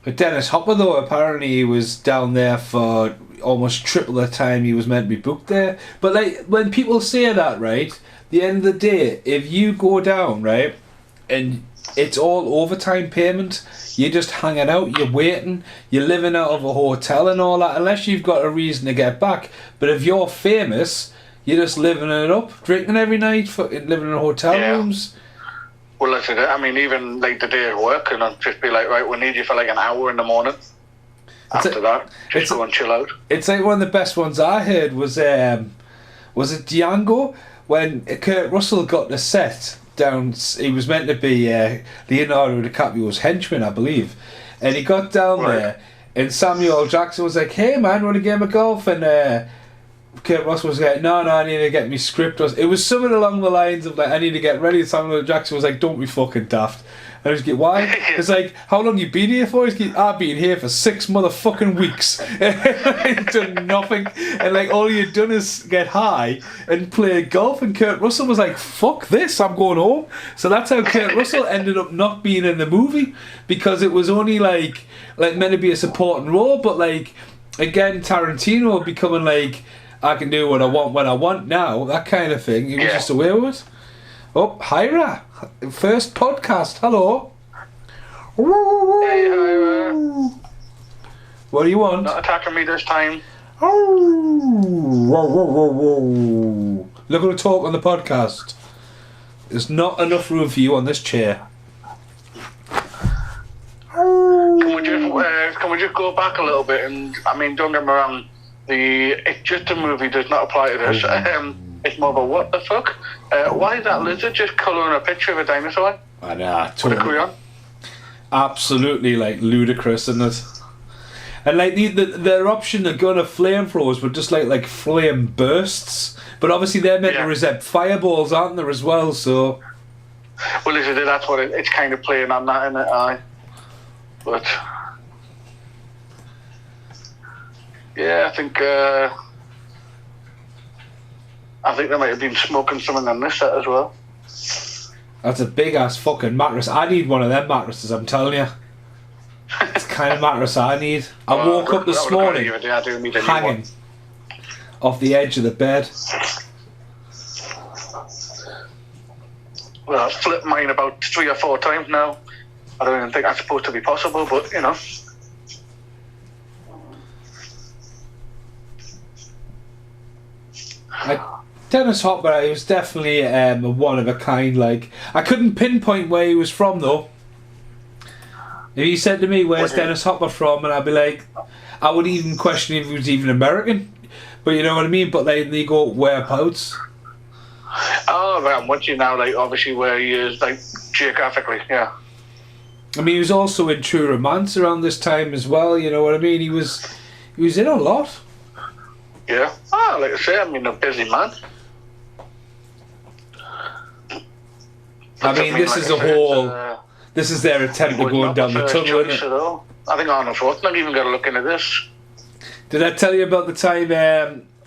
But Dennis Hopper, though, apparently he was down there for almost triple the time he was meant to be booked there. But like when people say that, right, at the end of the day, if you go down, right, and it's all overtime payment, you're just hanging out, you're waiting, you're living out of a hotel and all that, unless you've got a reason to get back. But if you're famous, you're just living it up, drinking every night, living in hotel rooms. Well, that's it. I mean, even like the day of work, and I'd just be like, right, we need you for like an hour in the morning. After that, just go and chill out. It's like one of the best ones I heard was it Django, when Kurt Russell got the set down. He was meant to be Leonardo DiCaprio's henchman, I believe, and he got down there, and Samuel L. Jackson was like, "Hey man, want a game of golf?" And Kurt Russell was like, no, I need to get me script. It was something along the lines of like, I need to get ready. And Samuel L. Jackson was like, don't be fucking daft. And I was like, why? It's like, how long you been here for? He's like, I've been here for 6 motherfucking weeks. I've done nothing. And like, all you've done is get high and play golf. And Kurt Russell was like, fuck this, I'm going home. So that's how Kurt Russell ended up not being in the movie, because it was only like meant to be a supporting role. But like, again, Tarantino becoming like, I can do what I want when I want now, that kind of thing. He was just away with it. Oh, Hyra. First podcast. Hello. Hey, Hyra. What do you want? Not attacking me this time. Look at the talk on the podcast. There's not enough room for you on this chair. Can we just go back a little bit? And I mean, don't get me wrong. It's just a movie does not apply to this. It's more of a what the fuck? Why is that lizard just colouring a picture of a dinosaur? I know. With a crayon? Absolutely, like, ludicrous, isn't it? And like their option of gun of flamethrowers were just like flame bursts, but obviously they're meant to resemble fireballs, aren't they, as well? So. Well, that's what it's kind of playing on that, isn't it? Aye. But. Yeah, I think they might have been smoking something on this set as well. That's a big ass fucking mattress. I need one of them mattresses, I'm telling you. It's the kind of mattress I need. I woke up this morning hanging off the edge of the bed. Well, I've flipped mine about 3 or 4 times now. I don't even think that's supposed to be possible, but you know. Dennis Hopper, he was definitely a one of a kind. Like, I couldn't pinpoint where he was from though. If he said to me, "Where's Dennis Hopper from?" and I'd be like, I would even question if he was even American. But you know what I mean. But like, they go whereabouts. Oh, right. I'm watching now. Like, obviously, where he is, like geographically, yeah. I mean, he was also in True Romance around this time as well. You know what I mean? He was in a lot. Yeah. Like I say, I mean, a busy man. I mean, this is a whole. This is their attempt to go down the tunnel, isn't it? I think Arnold Schwarzenegger even got a look into this. Did I tell you about the time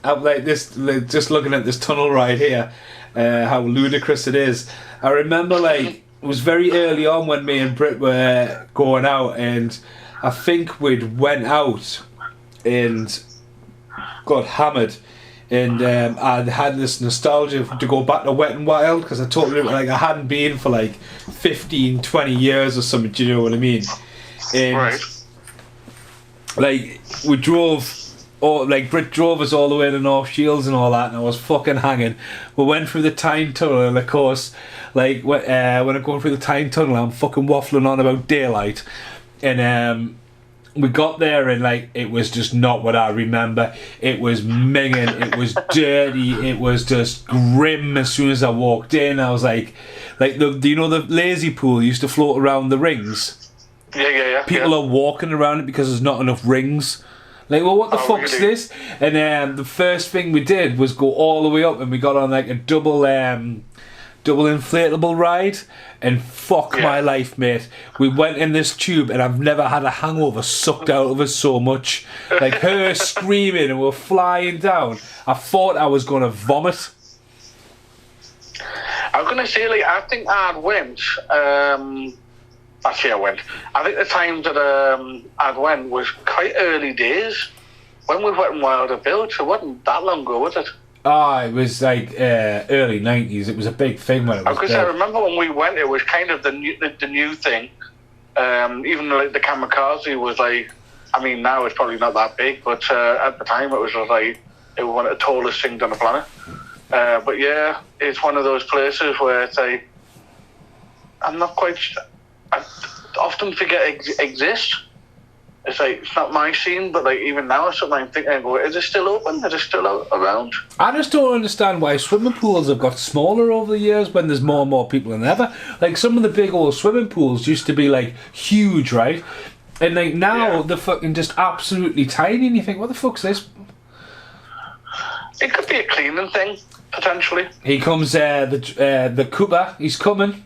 out like this? Just looking at this tunnel right here, how ludicrous it is. I remember like it was very early on when me and Britt were going out, and I think we'd went out and got hammered. And I had this nostalgia to go back to Wet and Wild, because I totally like I hadn't been for like 15, 20 years or something. Do you know what I mean? And like we drove, or like Britt drove us all the way to North Shields and all that, and I was fucking hanging. We went through the time tunnel, and of course, like when I'm going through the time tunnel, I'm fucking waffling on about daylight, and we got there and like it was just not what I remember. It was minging, it was dirty, it was just grim. As soon as I walked in, I was like the lazy pool used to float around the rings. Yeah. People are walking around it because there's not enough rings. Like, well, what the fuck's really? This? And the first thing we did was go all the way up, and we got on like a double double inflatable ride, and fuck my life, mate. We went in this tube, and I've never had a hangover sucked out of us so much. Like her screaming, and we're flying down. I thought I was going to vomit. I was going to say, like, I think I went. Actually, I went. I think the time that I'd went was quite early days when we went in Wilder Village. So it wasn't that long ago, was it? Oh, it was like early 90s. It was a big thing when it was Because I remember when we went, it was kind of the new thing. Even like the kamikaze was like, I mean, now it's probably not that big, but at the time it was just like, it was one of the tallest things on the planet. But yeah, it's one of those places where it's like, I'm not quite. I often forget exists. It's like, it's not my scene, but like even now, it's something I'm thinking, I go, is it still open? Is it still around? I just don't understand why swimming pools have got smaller over the years when there's more and more people than ever. Like some of the big old swimming pools used to be like huge, right? And like now they're fucking just absolutely tiny, and you think, what the fuck's this? It could be a cleaning thing, potentially. He comes, the Cooper, he's coming.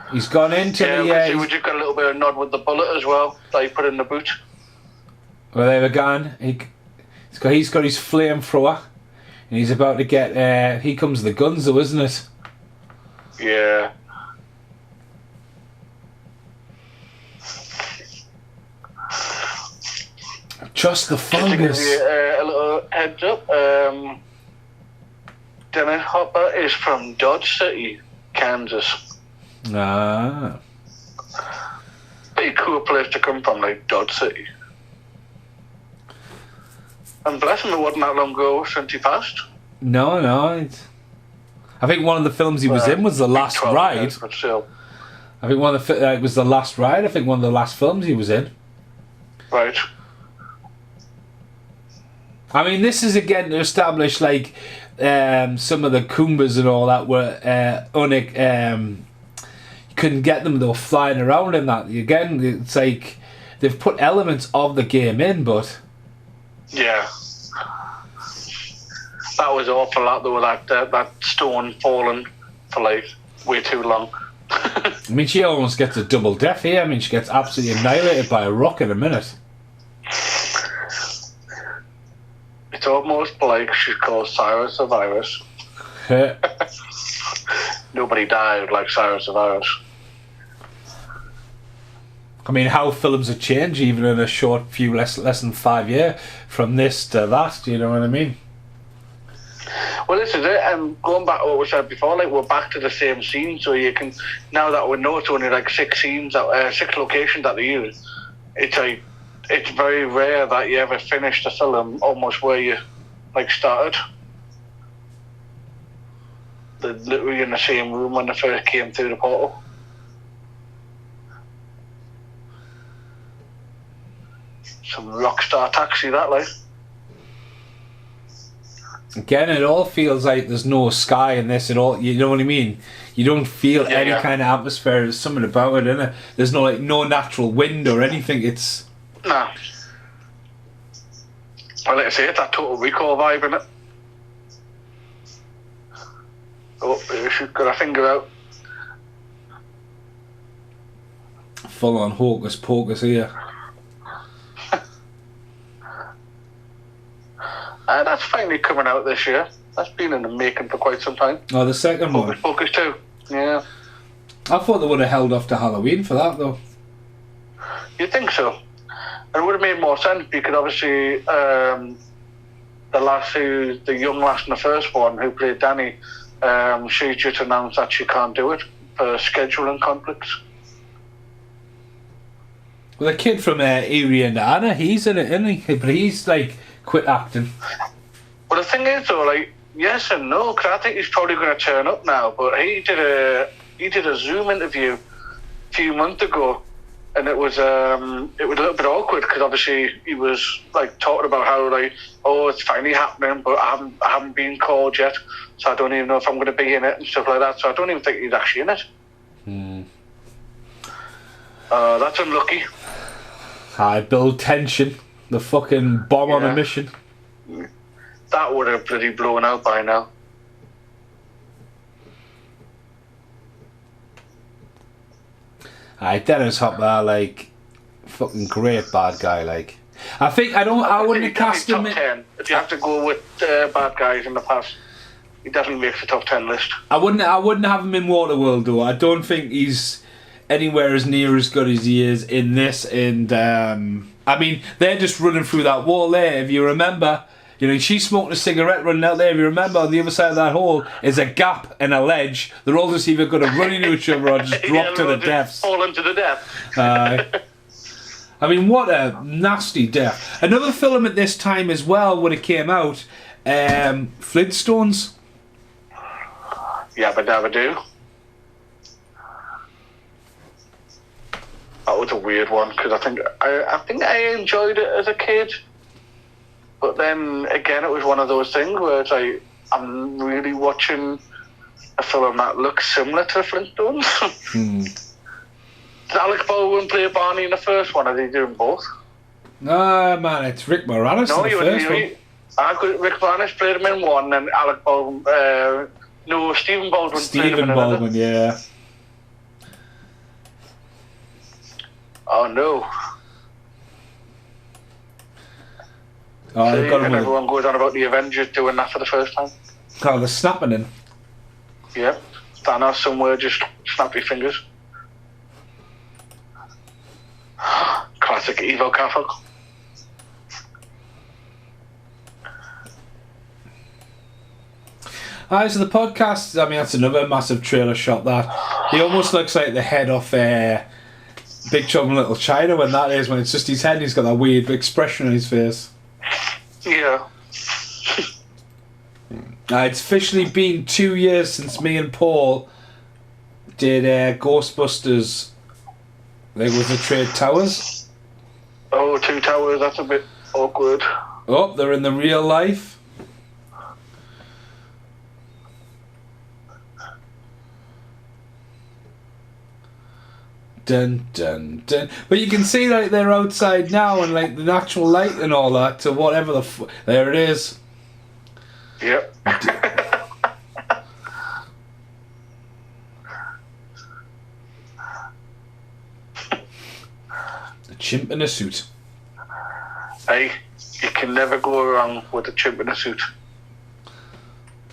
He's gone into the... Would you got a little bit of nod with the bullet as well that he put in the boot? Well, they were gone. He's got his flamethrower, and he's about to get... here comes the guns, though, isn't it? Yeah. Just the fungus. Just to give you a little heads up, Dennis Hopper is from Dodge City, Kansas. Ah. Pretty cool place to come from, like Dodge City. And bless him, it wasn't that long ago since he passed. No. I think one of the films he was in was The Last Ride. Years, but still. I think it was The Last Ride. I think one of the last films he was in. Right. I mean, this is again to establish like some of the Goombas and all that were couldn't get them. They were flying around in that. Again, it's like they've put elements of the game in, but yeah, that was awful. That though, that stone falling for like way too long. I mean, she almost gets a double death here. I mean, she gets absolutely annihilated by a rock in a minute. It's almost like she's called Cyrus the Virus. Nobody died like Cyrus the Virus. I mean, how films have changed even in a short few less than 5 years from this to that. Do you know what I mean? Well, this is it. And going back to what we said before, like we're back to the same scene. So you can now that we know it's only like 6 scenes, 6 locations that they use. It's like it's very rare that you ever finish the film almost where you like started. They're literally in the same room when they first came through the portal. Some rock star taxi, that like. Again, it all feels like there's no sky in this at all. You know what I mean? You don't feel any kind of atmosphere. There's something about it, isn't it? There's no natural wind or anything. It's nah. Well, like I say, it's that Total Recall vibe, innit? Oh, she's got her finger out. Full on hocus pocus here. That's finally coming out this year. That's been in the making for quite some time. Oh, the second one. Hocus Pocus 2. Yeah. I thought they would have held off to Halloween for that, though. You'd think so. And it would have made more sense because obviously the young lass in the first one who played Danny, she just announced that she can't do it for scheduling conflicts. Well, the kid from Erie, Indiana, he's in it, isn't he? But he's like quit acting. Well, the thing is, though, like yes and no, because I think he's probably going to turn up now. But he did a Zoom interview a few months ago, and it was a little bit awkward because obviously he was like talking about how like, oh, it's finally happening, but I haven't been called yet, so I don't even know if I'm going to be in it and stuff like that. So I don't even think he's actually in it. That's unlucky. I build tension. The fucking bomb on a mission. That would have bloody blown out by now. Dennis Hopper, like, fucking great bad guy, like. I wouldn't have cast him top 10. If you have to go with bad guys in the past, he definitely makes the top 10 list. I wouldn't have him in Waterworld, though. I don't think he's anywhere as near as good as he is in this, and, I mean, they're just running through that wall there, if you remember. You know, she's smoking a cigarette running out there. If you remember, on the other side of that hole is a gap and a ledge. They're all just either going to run into each other or just drop to the depths. Fall into the depth. I mean, what a nasty death. Another film at this time as well, when it came out, Flintstones. Yabba Dabba Doo. That was a weird one, because I think I enjoyed it as a kid. But then again, it was one of those things where it's like, I'm really watching a film that looks similar to Flintstones. Did Alec Baldwin play Barney in the first one? Are they doing both? No, man, it's Rick Moranis in the first one. Rick Moranis played him in one, and Alec Baldwin. No, Stephen Baldwin played him in another. Stephen Baldwin, yeah. Oh no. Oh, See, and everyone goes on about the Avengers doing that for the first time. Oh, they're snapping in. Yeah. Thanos somewhere, just snap your fingers. Classic Evo Catholic. Alright, so the podcast, I mean, that's another massive trailer shot, that. He almost looks like the head of Big Trouble in Little China, when it's just his head and he's got that weird expression on his face. Yeah. It's officially been 2 years since me and Paul did Ghostbusters. I think it was the Trade Towers. Oh, Two Towers, that's a bit awkward. Oh, they're in the real life. Dun dun dun. But you can see like they're outside now, and like the natural light and all that to whatever there it is. Yep. A chimp in a suit. Hey, you can never go wrong with a chimp in a suit.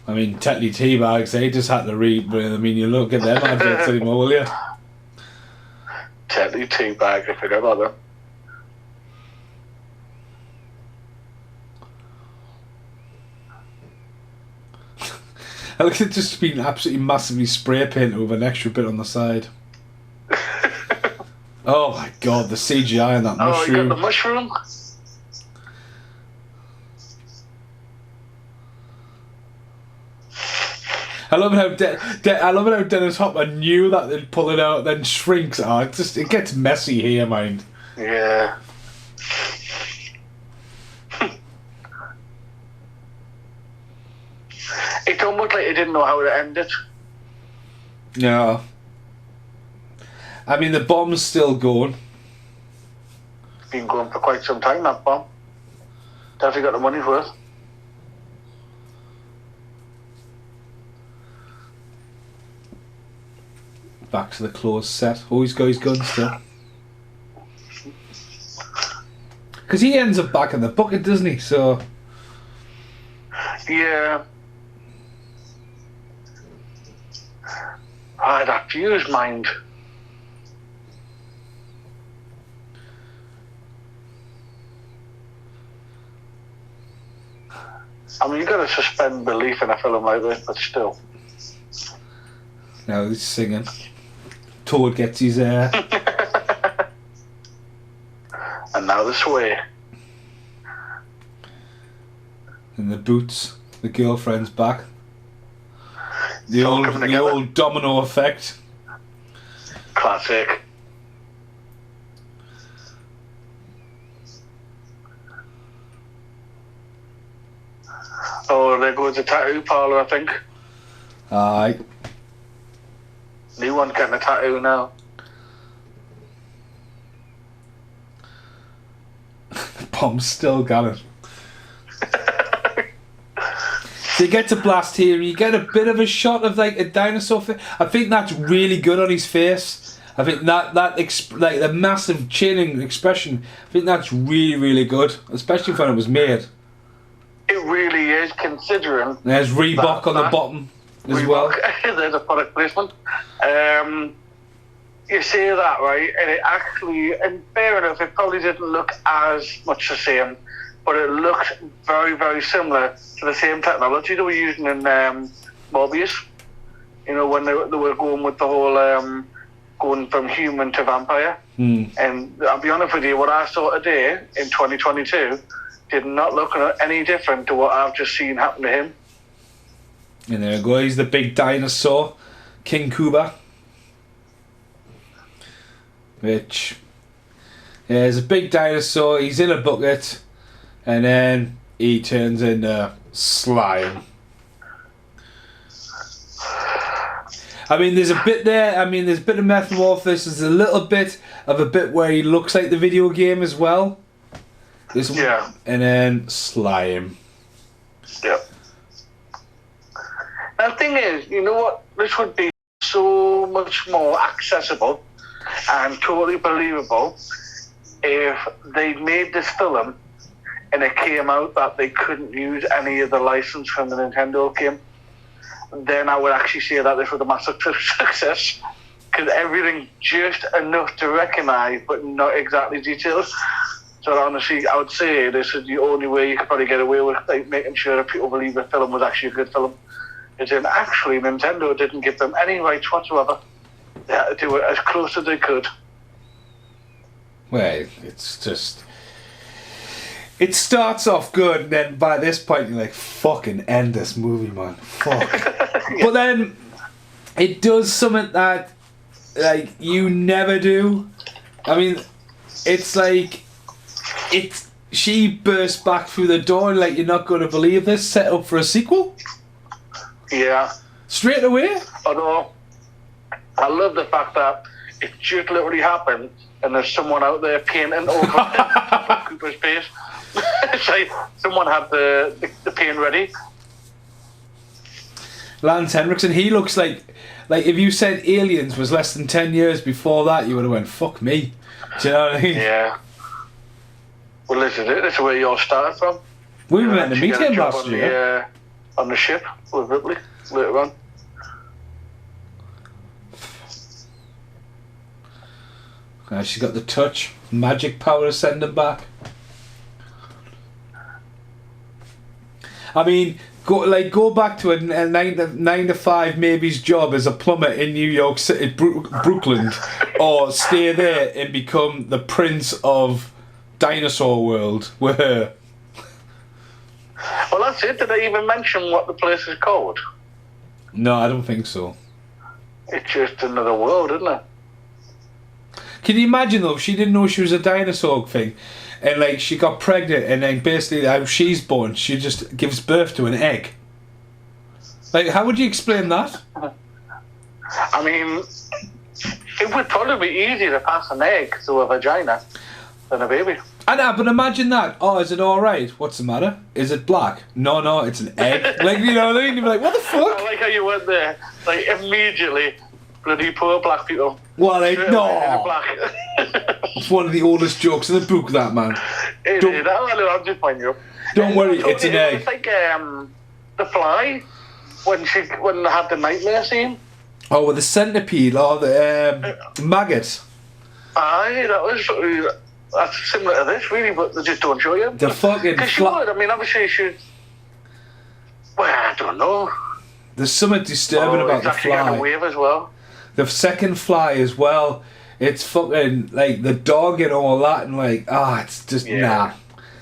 I mean, Tetley Teabags, they just had to read, but I mean, you look at them adverts anymore, will you? Tetley Teabags, I forgot about them. I look at just being absolutely massively spray painted with an extra bit on the side. Oh my god, the CGI on that mushroom. Oh, you got the mushroom? I love how Dennis Hopper knew that they'd pull it out, then shrinks. Oh, it gets messy here, mind. Yeah. It's almost like they didn't know how to end it. No. I mean, the bomb's still going. It's been going for quite some time, that bomb. Definitely got the money's worth. Back to the closed set. Always got his gun still. Because he ends up back in the bucket, doesn't he? So. Yeah. Ah, that fuse mind. I mean, you got to suspend belief in a film like this, but still. Now he's singing. Toad gets his air. And now the sway. And the boots. The girlfriend's back. The old domino effect. Classic. Oh, there goes the tattoo parlour, I think. Aye. New one getting a tattoo now. Bomb's still got it. So you get to blast here, you get a bit of a shot of like a dinosaur face. I think that's really good on his face. I think that like the massive chaining expression. I think that's really, really good, especially when it was made. It really is, considering. There's Reebok on the bottom as Reebok, well. There's a product placement. You say that, right? And it actually, and fair enough, it probably didn't look as much the same, but it looked very, very similar to the same technology they were using in Morbius. You know, when they were going with the whole going from human to vampire. And I'll be honest with you, what I saw today in 2022 did not look any different to what I've just seen happen to him. And there we go, he's the big dinosaur, King Kuba. Which, yeah, he's a big dinosaur, he's in a bucket, and then he turns into slime. I mean, there's a bit there, there's a bit of metamorphosis, there's a little bit of a bit where he looks like the video game as well. Yeah. And then slime. Yeah. Now, the thing is, you know what? This would be so much more accessible and totally believable if they made this film and it came out that they couldn't use any of the license from the Nintendo game. Then I would actually say that this was a massive success, because everything just enough to recognise, but not exactly detailed. So honestly, I would say this is the only way you could probably get away with, like, making sure that people believe the film was actually a good film. Is in actually Nintendo didn't give them any rights whatsoever. They had to do it as close as they could. Well, it's just... It starts off good, and then by this point you're like, fucking end this movie, man. Fuck. Yeah. But then it does something that, like, you never do. I mean, it's like she bursts back through the door and, like, you're not going to believe this, set up for a sequel. Yeah. Straight away. Although I love the fact that it just literally happened, and there's someone out there painting over Cooper's face. It's like someone had the paint ready. Lance Henriksen, he looks like if you said Aliens was less than 10 years before that, you would have went, fuck me. Do you know what I mean? Yeah. Well, this is it. This is where you all started from. We were meant to meet him last year. On the ship with Ripley later on. She's got the touch, magic power to send him back. I mean, go back to a 9 to 5 maybe's job as a plumber in New York City, Brooklyn, or stay there and become the prince of dinosaur world with her. Well, that's it. Did I even mention what the place is called? No, I don't think so. It's just another world, isn't it? Can you imagine though, if she didn't know she was a dinosaur thing, and like she got pregnant, and then basically how she's born, she just gives birth to an egg. Like, how would you explain that? I mean, it would probably be easier to pass an egg through a vagina than a baby. I know, but imagine that. Oh, is it alright? What's the matter? Is it black? No, it's an egg. Like, you know what I mean? You'd be like, what the fuck? I like how you went there. Like, immediately, bloody poor black people. Well, no. Black. It's one of the oldest jokes in the book, that, man. It is. I'm just finding you. Don't worry, it's an egg. It's like The Fly, when they had the nightmare scene. Oh, with the centipede, or the maggot. Aye, that's similar to this, really, but they just don't show you. The fucking... Because she would. I mean, obviously she should... Well, I don't know. There's something disturbing about The Fly. Getting a wave as well. The second Fly as well. It's fucking, like, the dog and all that, and like, it's just, nah.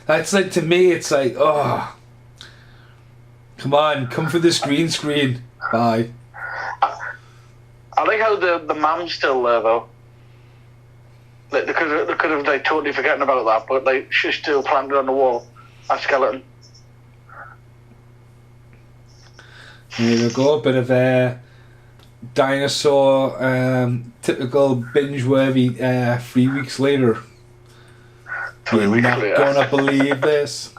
That's like, to me, it's like, come on, come for this green screen. Bye. I like how the mam's still there, though. Like, they could have like totally forgotten about that, but like she's still planted on the wall, a skeleton. Here we go, a bit of dinosaur, typical binge-worthy 3 weeks later. 3 weeks later. You're not gonna believe this.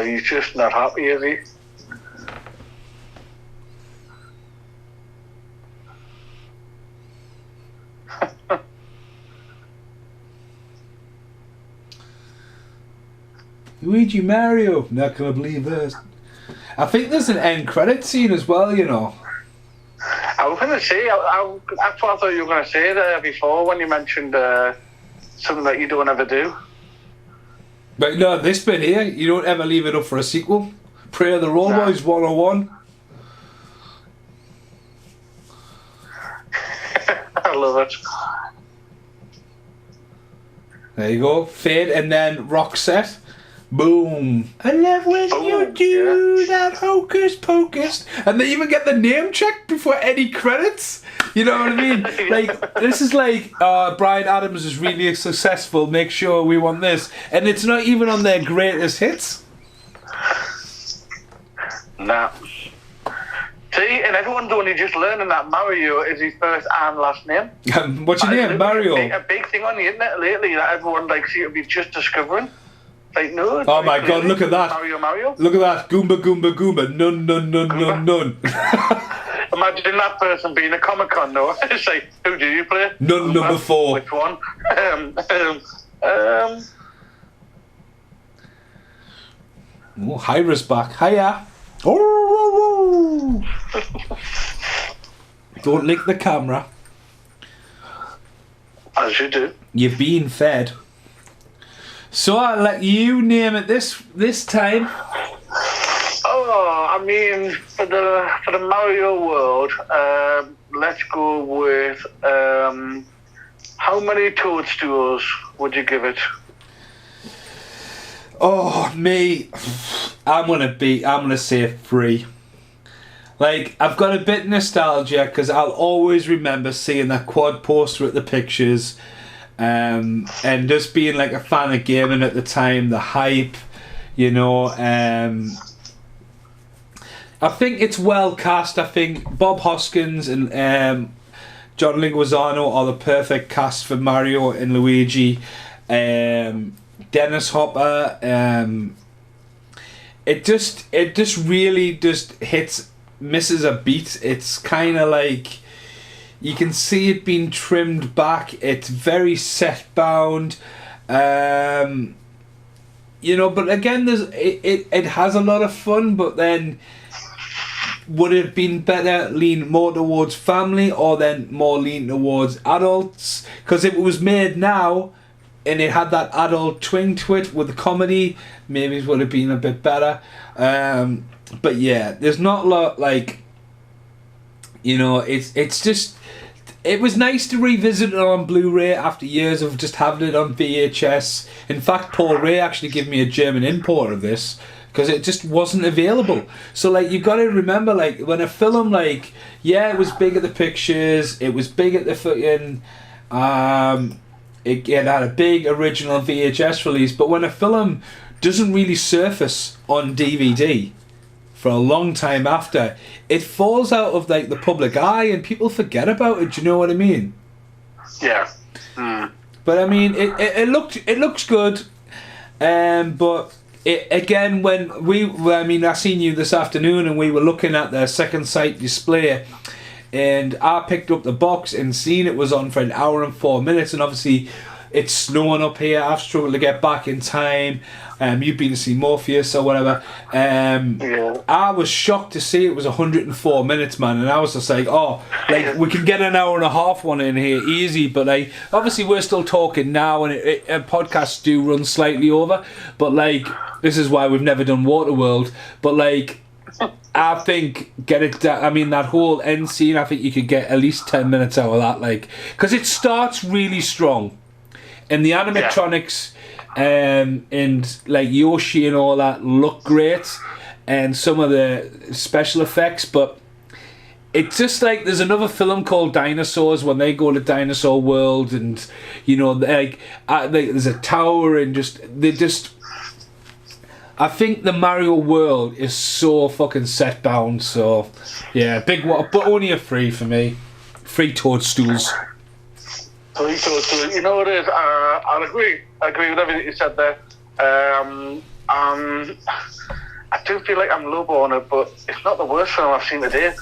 He's just not happy, is he? Luigi Mario. Not gonna believe this. I think there's an end credit scene as well, you know. I was going to say, that's what I thought you were going to say there before when you mentioned something that you don't ever do. But no, this bit here, you don't ever leave it up for a sequel. Prayer of the Roll Boys 101. I love it. There you go. Fade and then Roxette. Boom. I love when you do that hocus pocus. And they even get the name checked before any credits. You know what I mean? Like, this is like, Bryan Adams is really successful, make sure we want this. And it's not even on their greatest hits. Nah. See, and everyone's only just learning that Mario is his first and last name. What's your name? Mario? A big thing on the internet lately that everyone like seems to be just discovering. Like, no. Oh my god, look at that. Mario. Look at that. Goomba, Goomba, Goomba. None, none, none, none, none. Imagine that person being a Comic-Con though. It's like, who do you play? None number 4. Which one? Oh, Hyra's back. Hiya. Oh, don't lick the camera. As you do. You're being fed. So I'll let you name it this time. Oh, I mean, for the Mario world, let's go with how many toadstools would you give it? Oh, me. I'm gonna say 3. Like, I've got a bit of nostalgia because I'll always remember seeing that quad poster at the pictures, and just being like a fan of gaming at the time, the hype, you know. I think it's well cast. I think Bob Hoskins and John Leguizamo are the perfect cast for Mario and Luigi. Dennis Hopper. It just really just misses a beat. It's kind of like you can see it being trimmed back. It's very set bound, you know. But again, it has a lot of fun. But then, would it have been better lean more towards family or then more lean towards adults? Because if it was made now and it had that adult twang to it with the comedy, maybe it would have been a bit better. But yeah, there's not a lot, like, you know, it's just, it was nice to revisit it on Blu-ray after years of just having it on VHS. In fact, Paul Ray actually gave me a German import of this because it just wasn't available. So, like, you've got to remember, like, when a film, like, yeah, it was big at the pictures, it was big at the fucking, it had a big original VHS release, but when a film doesn't really surface on DVD for a long time after, it falls out of, like, the public eye and people forget about it. Do you know what I mean? Yeah. But I mean, it looks good, but again, I seen you this afternoon and we were looking at the second sight display, and I picked up the box and seen it was on for an hour and 4 minutes, and obviously it's snowing up here. I've struggled to get back in time. You've been to see Morpheus or whatever. Yeah. I was shocked to see it was 104 minutes, man, and I was just like, oh, like, we can get an hour and a half one in here easy, but, like, obviously we're still talking now, and podcasts do run slightly over, but, like, this is why we've never done Waterworld, but, like, I think that whole end scene, I think you could get at least 10 minutes out of that, like, because it starts really strong, and the animatronics, and like Yoshi and all that look great, and some of the special effects, but it's just like there's another film called Dinosaurs when they go to Dinosaur World, and, you know, there's a tower, and I think the Mario world is so fucking set bound. So yeah, big one, but only a 3 for me. 3 toadstools. You know what it is? I'll agree. I agree with everything you said there. I do feel like I'm lowballing it, but it's not the worst film I've seen today.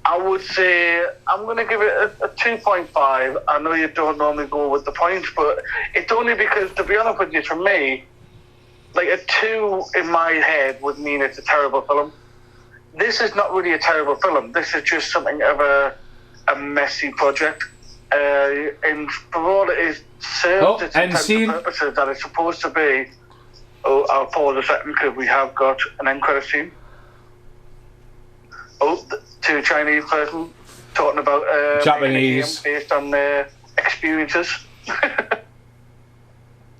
I would say I'm going to give it a 2.5. I know you don't normally go with the points, but it's only because, to be honest with you, for me, like a 2 in my head would mean it's a terrible film. This is not really a terrible film. This is just something of a messy project. And for all it is, serves its intended purposes that it's supposed to be. Oh, I'll pause a second because we have got an end credit scene. Oh, to a Chinese person talking about Japanese based on their experiences.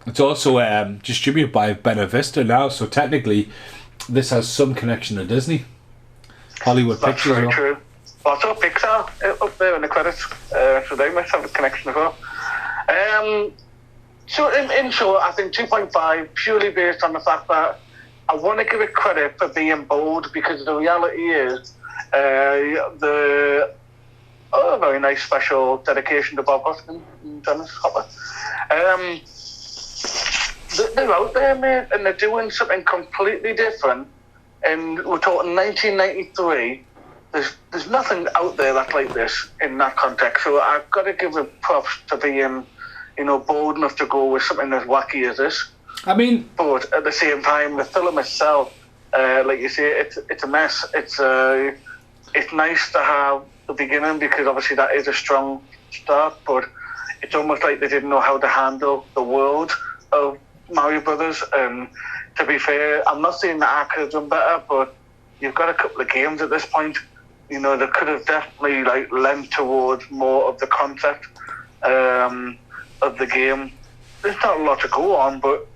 It's also distributed by Buena Vista now, so technically this has some connection to Disney. Hollywood That's Pictures. Very true. Also Pixar up there in the credits, so they must have a connection as well. So in short, I think 2.5 purely based on the fact that I want to give it credit for being bold, because the reality is very nice special dedication to Bob Hoskins and Dennis Hopper. They're out there, mate, and they're doing something completely different. And we're talking 1993. There's nothing out there that's like this in that context. So I've got to give it props to being, bold enough to go with something as wacky as this. I mean, but at the same time, the film itself, like you say, it's a mess. It's nice to have the beginning, because obviously that is a strong start. But it's almost like they didn't know how to handle the world of Mario Brothers. And to be fair, I'm not saying that I could have done better, but you've got a couple of games at this point. They could have definitely lent towards more of the concept of the game. There's not a lot to go on, but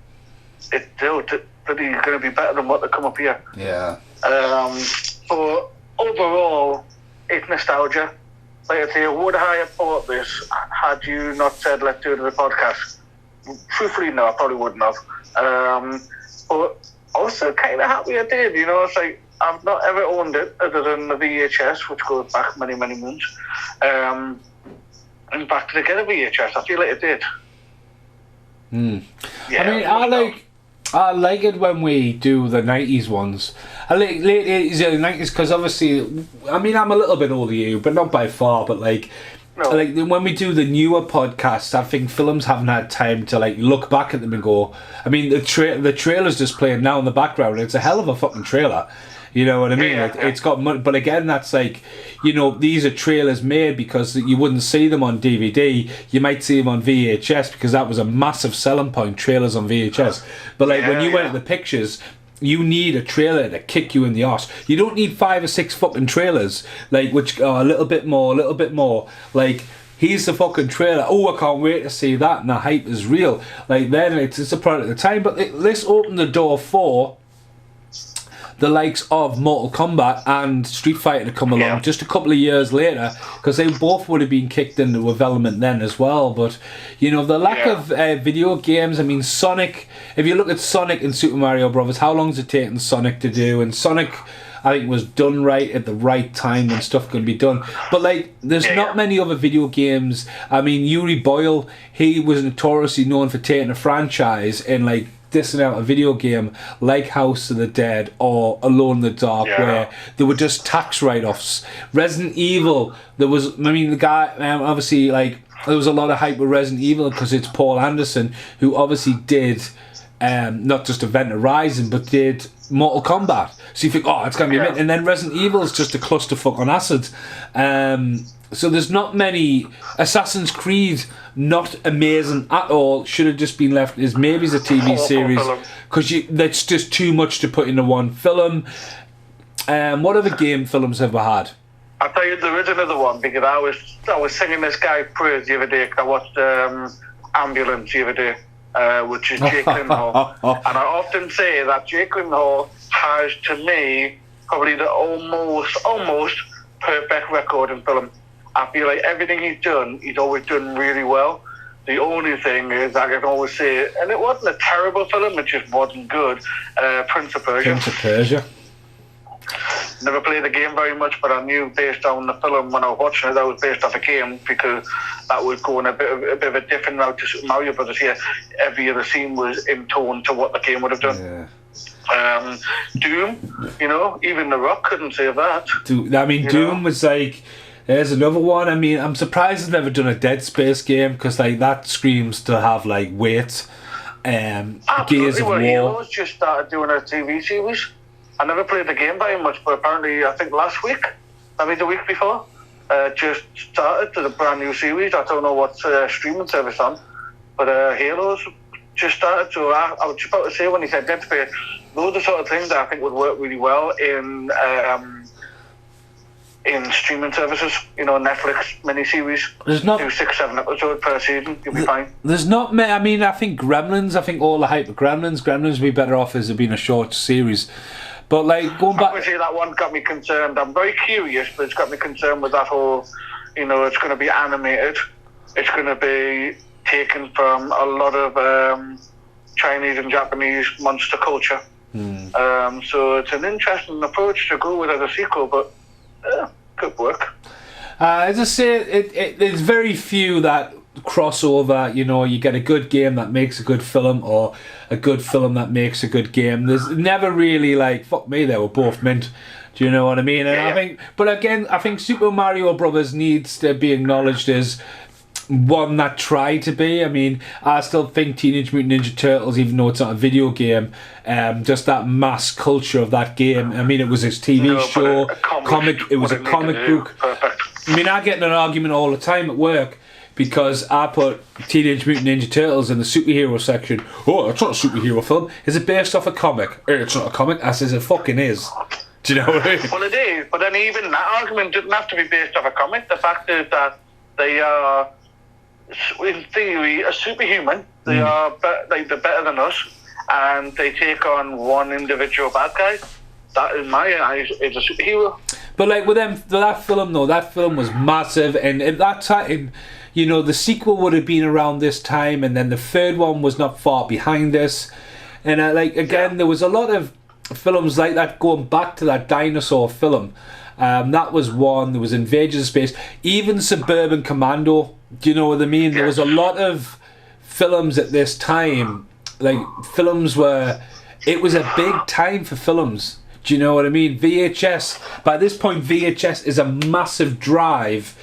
it's still pretty going to be better than what they come up here. Yeah. But overall, it's nostalgia. Like I say, would I have bought this had you not said let's do it as a podcast? Truthfully, no, I probably wouldn't have. But also kind of happy I did. It's like I've not ever owned it other than the VHS, which goes back many, many moons. And back to get a VHS, I feel like it did. Yeah, I mean, I like it when we do the 90s ones. I like late 80s, early 90s, because obviously, I mean, I'm a little bit older than you, but not by far, but no. When we do the newer podcasts, I think films haven't had time to look back at them and go, I mean, the trailer's just playing now in the background. It's a hell of a fucking trailer. You know what I mean? Yeah. It's got money, but again, that's these are trailers made because you wouldn't see them on DVD. You might see them on VHS because that was a massive selling point, trailers on VHS. But when you went to the pictures, you need a trailer to kick you in the arse. You don't need 5 or 6 fucking trailers, which are a little bit more. Here's the fucking trailer. Oh, I can't wait to see that, and the hype is real. Then it's a product at the time. But this opened the door for the likes of Mortal Kombat and Street Fighter to come along just a couple of years later, because they both would have been kicked into development then as well. But the lack of video games, I mean, Sonic, if you look at Sonic and Super Mario Brothers, how long's it taken Sonic to do? And Sonic, I think, was done right at the right time when stuff could be done. But there's not many other video games. I mean, Yuri Boyle, he was notoriously known for taking a franchise and dissing out a video game like House of the Dead or Alone in the Dark, where there were just tax write-offs. Resident Evil, there was, the guy, obviously, there was a lot of hype with Resident Evil because it's Paul Anderson, who obviously did not just Event Horizon, but did Mortal Kombat. So you think, it's going to be amazing. And then Resident Evil is just a clusterfuck on acid. So there's not many. Assassin's Creed, not amazing at all. Should have just been left as maybe as a TV series, because that's just too much to put into one film. What other game films have we had? I'll tell you, there is another one, because I was singing this guy praise the other day, because I watched Ambulance the other day, which is Jake Gyllenhaal. And I often say that Jake Gyllenhaal has, to me, probably the almost perfect record in film. I feel like everything he's always done really well. The only thing is, I can always say, and it wasn't a terrible film, it just wasn't good, Prince of Persia. Prince of Persia. Never played the game very much, but I knew based on the film when I was watching it, that was based off a game, because that was going a bit of a different route to Super Mario Brothers here. Every other scene was in tone to what the game would have done. Doom, even The Rock couldn't save that. Doom was like, there's another one. I mean, I'm surprised they've never done a Dead Space game, because like that screams to have like weight. Gears of War. Halo's just started doing a TV series. I never played the game very much, but apparently I think last week, maybe the week before, just started to the brand new series. I don't know what streaming service on, but Halo's just started. So I was just about to say, when he said Dead Space, those are the sort of things that I think would work really well in streaming services. Netflix miniseries. There's not do 6-7 episodes per season. You'll be fine. There's not many. I mean, I think Gremlins. I think all the hype of Gremlins would be better off as it being a short series. But like going back, obviously that one got me concerned. I'm very curious, but it's got me concerned with that whole. It's going to be animated. It's going to be taken from a lot of Chinese and Japanese monster culture. So it's an interesting approach to go with as a sequel, but could work. As I say, there's very few that crossover. You get a good game that makes a good film, or a good film that makes a good game. There's never really like, fuck me, they were both mint. Do you know what I mean? And I think Super Mario Brothers needs to be acknowledged as one that tried to be. I mean, I still think Teenage Mutant Ninja Turtles, even though it's not a video game, just that mass culture of that game. I mean, it was a TV show, it was a comic book. Perfect. I mean, I get in an argument all the time at work because I put Teenage Mutant Ninja Turtles in the superhero section. Oh, it's not a superhero film. Is it based off a comic? It's not a comic. I says it fucking is. Do you know what I mean? Well, it is, but then even that argument didn't have to be based off a comic. The fact is that they are, in theory, a superhuman. They are they're better than us, and they take on one individual bad guy. That, in my eyes, is a superhero. But like with that film was massive, and at that time, the sequel would have been around this time, and then the third one was not far behind this, and there was a lot of films like that going back to that dinosaur film. That was one. There was Invasion of Space, even Suburban Commando. Do you know what I mean? There was a lot of films at this time, like films where it was a big time for films. Do you know what I mean? VHS. By this point, VHS is a massive drive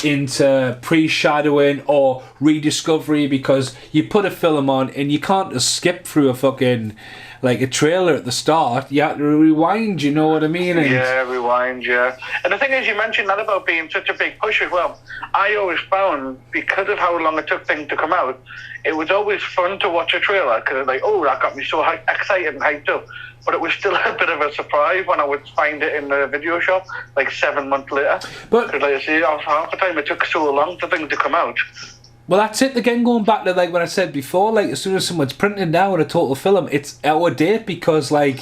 into pre-shadowing or rediscovery, because you put a film on and you can't just skip through a fucking like a trailer at the start. You have to rewind, you know what I mean? Rewind, yeah. And the thing is, you mentioned that about being such a big push as well. I always found, because of how long it took things to come out, it was always fun to watch a trailer, because that got me so excited and hyped up. But it was still a bit of a surprise when I would find it in the video shop, like 7 months later. But like I say, half the time it took so long for things to come out. Well, that's it again, going back to like what I said before, like as soon as someone's printing down a total film, it's out of date, because like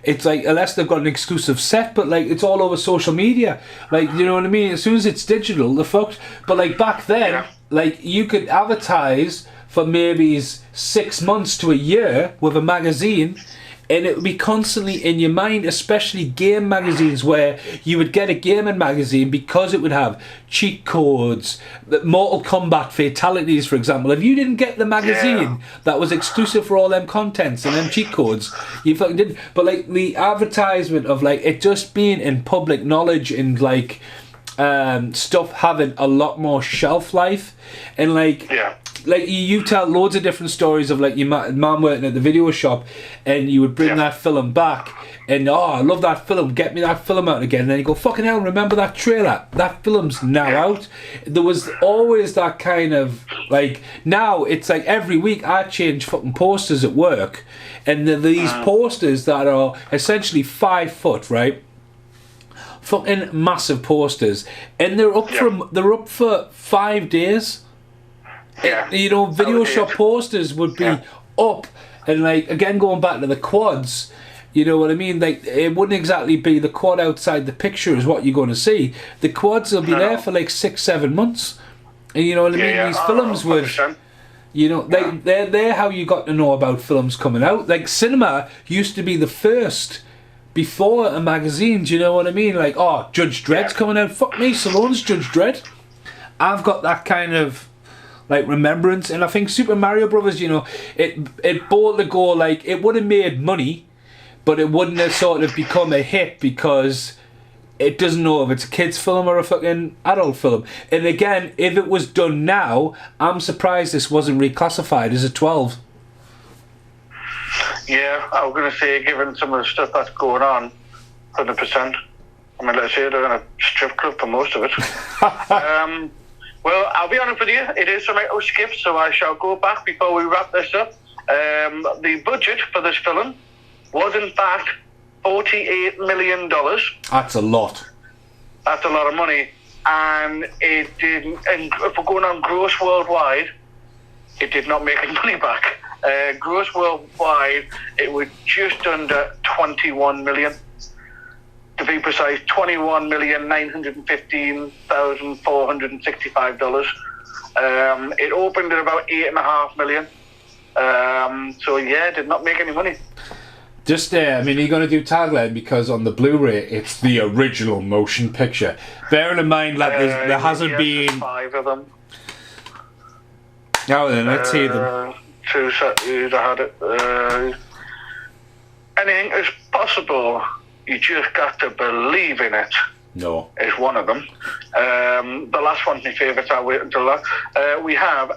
it's like, unless they've got an exclusive set, but like it's all over social media, like, you know what I mean? As soon as it's digital, they're fucked. But like back then, like you could advertise for maybe 6 months to a year with a magazine, and it would be constantly in your mind, especially game magazines, where you would get a gaming magazine because it would have cheat codes, Mortal Kombat fatalities, for example. If you didn't get the magazine that was exclusive for all them contents and them cheat codes, you fucking didn't. But like the advertisement of like it just being in public knowledge, and like stuff having a lot more shelf life, and like you tell loads of different stories of like your mum working at the video shop, and you would bring that film back, and I love that film, get me that film out again, and then you go, fucking hell, remember that trailer, that film's now out. There was always that kind of like, now it's like every week I change fucking posters at work, and these posters that are essentially 5 foot, right? Fucking massive posters, and they're up for 5 days. Video shop posters would be up, and like again going back to the quads, you know what I mean? Like it wouldn't exactly be the quad outside the picture is what you're going to see. The quads will be there for like 6-7 months, and you know what I mean? These films would, they're how you got to know about films coming out. Like cinema used to be the first before a magazine. Do you know what I mean? Like, Judge Dredd's coming out. Fuck me, Stallone's Judge Dredd. I've got that kind of like remembrance, and I think Super Mario Brothers, it bold to go, like it would have made money, but it wouldn't have sort of become a hit because it doesn't know if it's a kid's film or a fucking adult film. And again, if it was done now, I'm surprised this wasn't reclassified as a 12. Yeah, I was going to say, given some of the stuff that's going on, 100%. I mean, let's say they're in a strip club for most of it. Well, I'll be honest with you, it is something to skip, so I shall go back before we wrap this up. The budget for this film was, in fact, $48 million. That's a lot. That's a lot of money. And it didn't, and if we're going on gross worldwide, it did not make any money back. Gross worldwide, it was just under 21 million. To be precise, $21,915,465. It opened at about $8.5 million. So yeah, did not make any money. Just I mean, you're going to do tagline because on the Blu-ray it's the original motion picture. Bearing in mind, like there hasn't been 5 of them. Now then, let's see them. 2 seconds, I had it. Anything is possible. You just got to believe in it. No. Is one of them. The last one's my favourite, so I'll wait until that. We have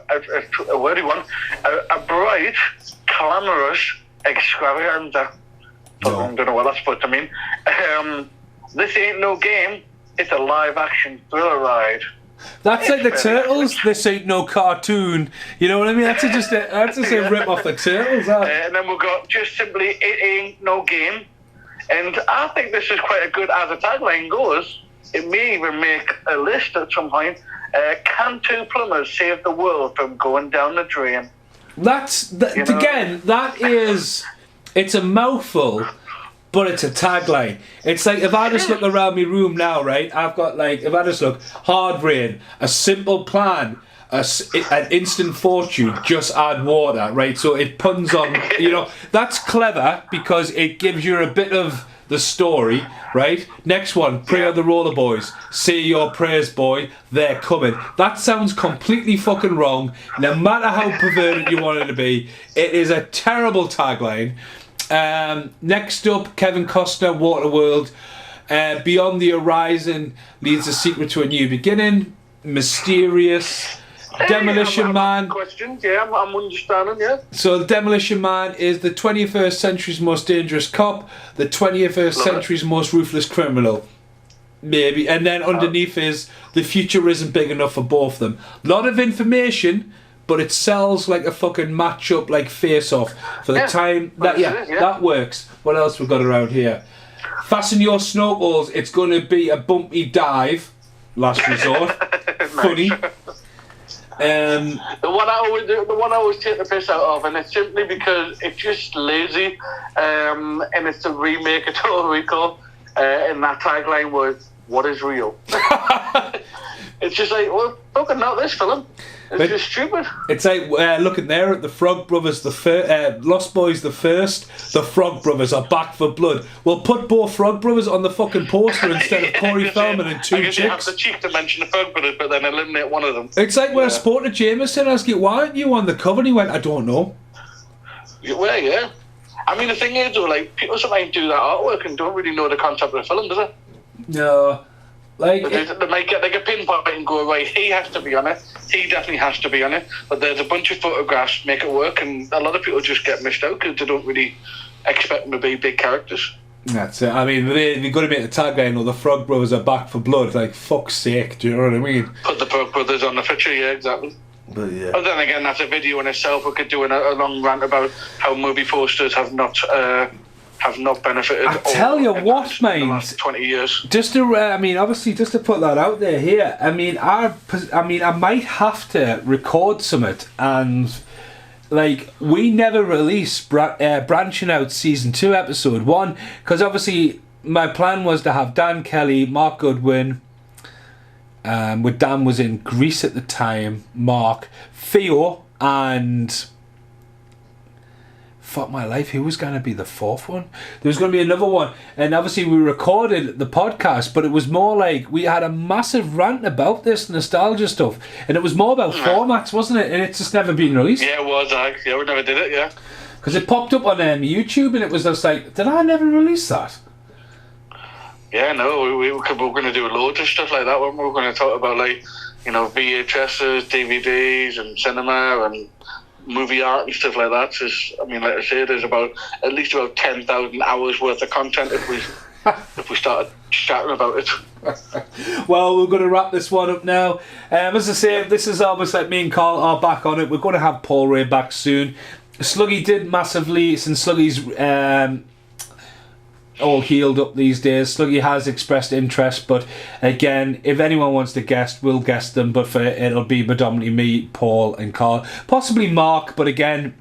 a wordy one. A bright, glamorous extravaganza. No. I don't know what that's supposed to mean. This ain't no game. It's a live-action thriller ride. That's like the Turtles. This ain't no cartoon. You know what I mean? That's just a rip off the Turtles. And then we've got just simply, it ain't no game. And I think this is quite a good, as a tagline goes, it may even make a list at some point. Can 2 plumbers save the world from going down the drain? Again, that is, it's a mouthful, but it's a tagline. It's like, if I just look around my room now, right, I've got like, if I just look, hard rain, a simple plan, an instant fortune, just add water, right? So it puns on, that's clever because it gives you a bit of the story, right? Next one, Pray on the Roller Boys. Say your prayers, boy, they're coming. That sounds completely fucking wrong. No matter how perverted you want it to be, it is a terrible tagline. Next up, Kevin Costner, Waterworld. Beyond the Horizon leads the secret to a new beginning. Mysterious. Demolition Man. Questions, yeah, I'm understanding, yeah. So, the Demolition Man is the 21st century's most dangerous cop, the 21st century's most ruthless criminal. Maybe. And then underneath is the future isn't big enough for both of them. A lot of information, but it sells like a fucking match-up, like face-off. For the time. That works. What else we got around here? Fasten your snorkels. It's going to be a bumpy dive. Last resort. Nice. Funny. The one I always take the piss out of, and it's simply because it's just lazy, and it's a remake of Total Recall, and that tagline was, "What is real?" It's just like, well, fucking not this film. It's just stupid. It's like looking there at the Frog Brothers, Lost Boys the first. The Frog Brothers are back for blood. We'll put both Frog Brothers on the fucking poster instead of Corey Feldman and 2 chicks. You have the cheek to mention the Frog Brothers, but then eliminate one of them. It's like when I spoke to Jameson, I asked you, why aren't you on the cover? And he went, I don't know. Well, yeah. I mean, the thing is, though, like, people sometimes do that artwork and don't really know the concept of the film, does it? No. Like, they might get like a pinpoint and go, right, he has to be on it. He definitely has to be on it. But there's a bunch of photographs make it work, and a lot of people just get missed out because they don't really expect them to be big characters. That's it. I mean, they've got to make the tagline, or the Frog Brothers are back for blood. Like, fuck's sake, do you know what I mean? Put the Frog Brothers on the picture, yeah, exactly. But yeah. But then again, that's a video in itself. We could do a long rant about how movie posters have not benefited. I tell you what, mate. The last 20 years. Just to, obviously, just to put that out there here. I might have to record something, and like, we never released Branching Out season 2 episode 1 because obviously my plan was to have Dan Kelly, Mark Goodwin. With Dan was in Greece at the time, Mark, Theo, and fuck my life, who was going to be the 4th one? There was going to be another one, and obviously we recorded the podcast, but it was more like we had a massive rant about this nostalgia stuff, and it was more about formats, wasn't it? And it's just never been released. Yeah, it was. Yeah, we never did it. Yeah. Because it popped up on YouTube and it was just like, did I never release that? Yeah, no, we're going to do loads of stuff like that. We're going to talk about, like, you know, VHSs, DVDs, and cinema, and movie art and stuff like that. I mean, like I say, there's at least about 10,000 hours worth of content if we started chatting about it. Well, we're going to wrap this one up now. As I say, this is almost like me and Carl are back on it. We're going to have Paul Ray back soon. Sluggy did massively, since Sluggy's all healed up these days. Sluggy has expressed interest, but again, if anyone wants to guest, we'll guest them, but it'll be predominantly me, Paul and Carl, possibly Mark, but again,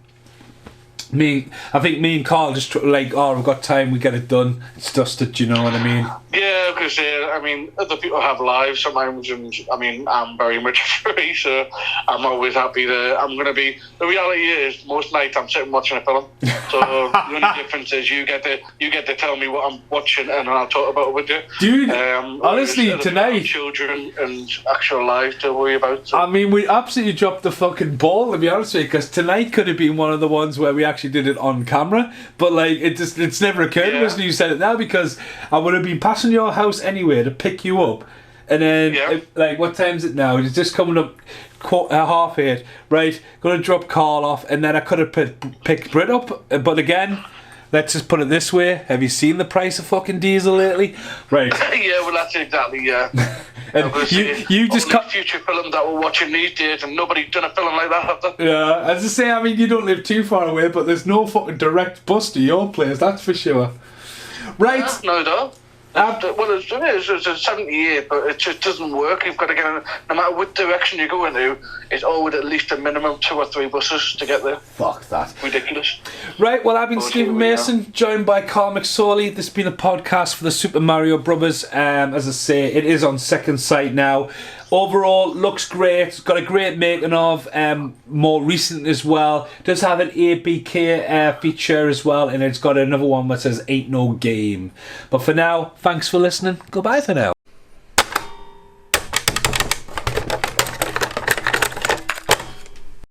I think me and Carl just like, oh, we've got time, we get it done, it's dusted, do you know what I mean? Yeah, because I mean, other people have lives sometimes, and I mean, I'm very much free, so I'm always happy the reality is, most nights I'm sitting watching a film, so the only difference is you get to tell me what I'm watching, and I'll talk about it with you. Dude, honestly, tonight, children and actual lives to worry about. So. I mean, we absolutely dropped the fucking ball, to be honest with you, because tonight could have been one of the ones where we actually did it on camera, but like it's never occurred to us, and you said it now, because I would have been passing your house anyway to pick you up, and then like, what time is it now? It's just coming up 8:30, right? Gonna drop Carl off, and then I could have picked Brit up, but again, let's just put it this way, have you seen the price of fucking diesel lately? Right. Yeah, well, that's exactly, yeah. And you just cut future films that we're watching these days, and nobody's done a film like that, have they? Yeah, as I say, I mean, you don't live too far away, but there's no fucking direct bus to your place, that's for sure. Right. No, no. Well, it's a 78, but it just doesn't work. You've got to get in, no matter what direction you go into, it's always at least a minimum 2 or 3 buses to get there. Fuck that. Ridiculous. Right, well, I've been Stephen Mason, joined by Carl McSorley. This has been a podcast for the Super Mario Brothers. As I say, it is on Second Sight now. Overall, looks great. It's got a great making of. More recent as well. Does have an APK feature as well, and it's got another one that says "Ain't No Game." But for now, thanks for listening. Goodbye for now.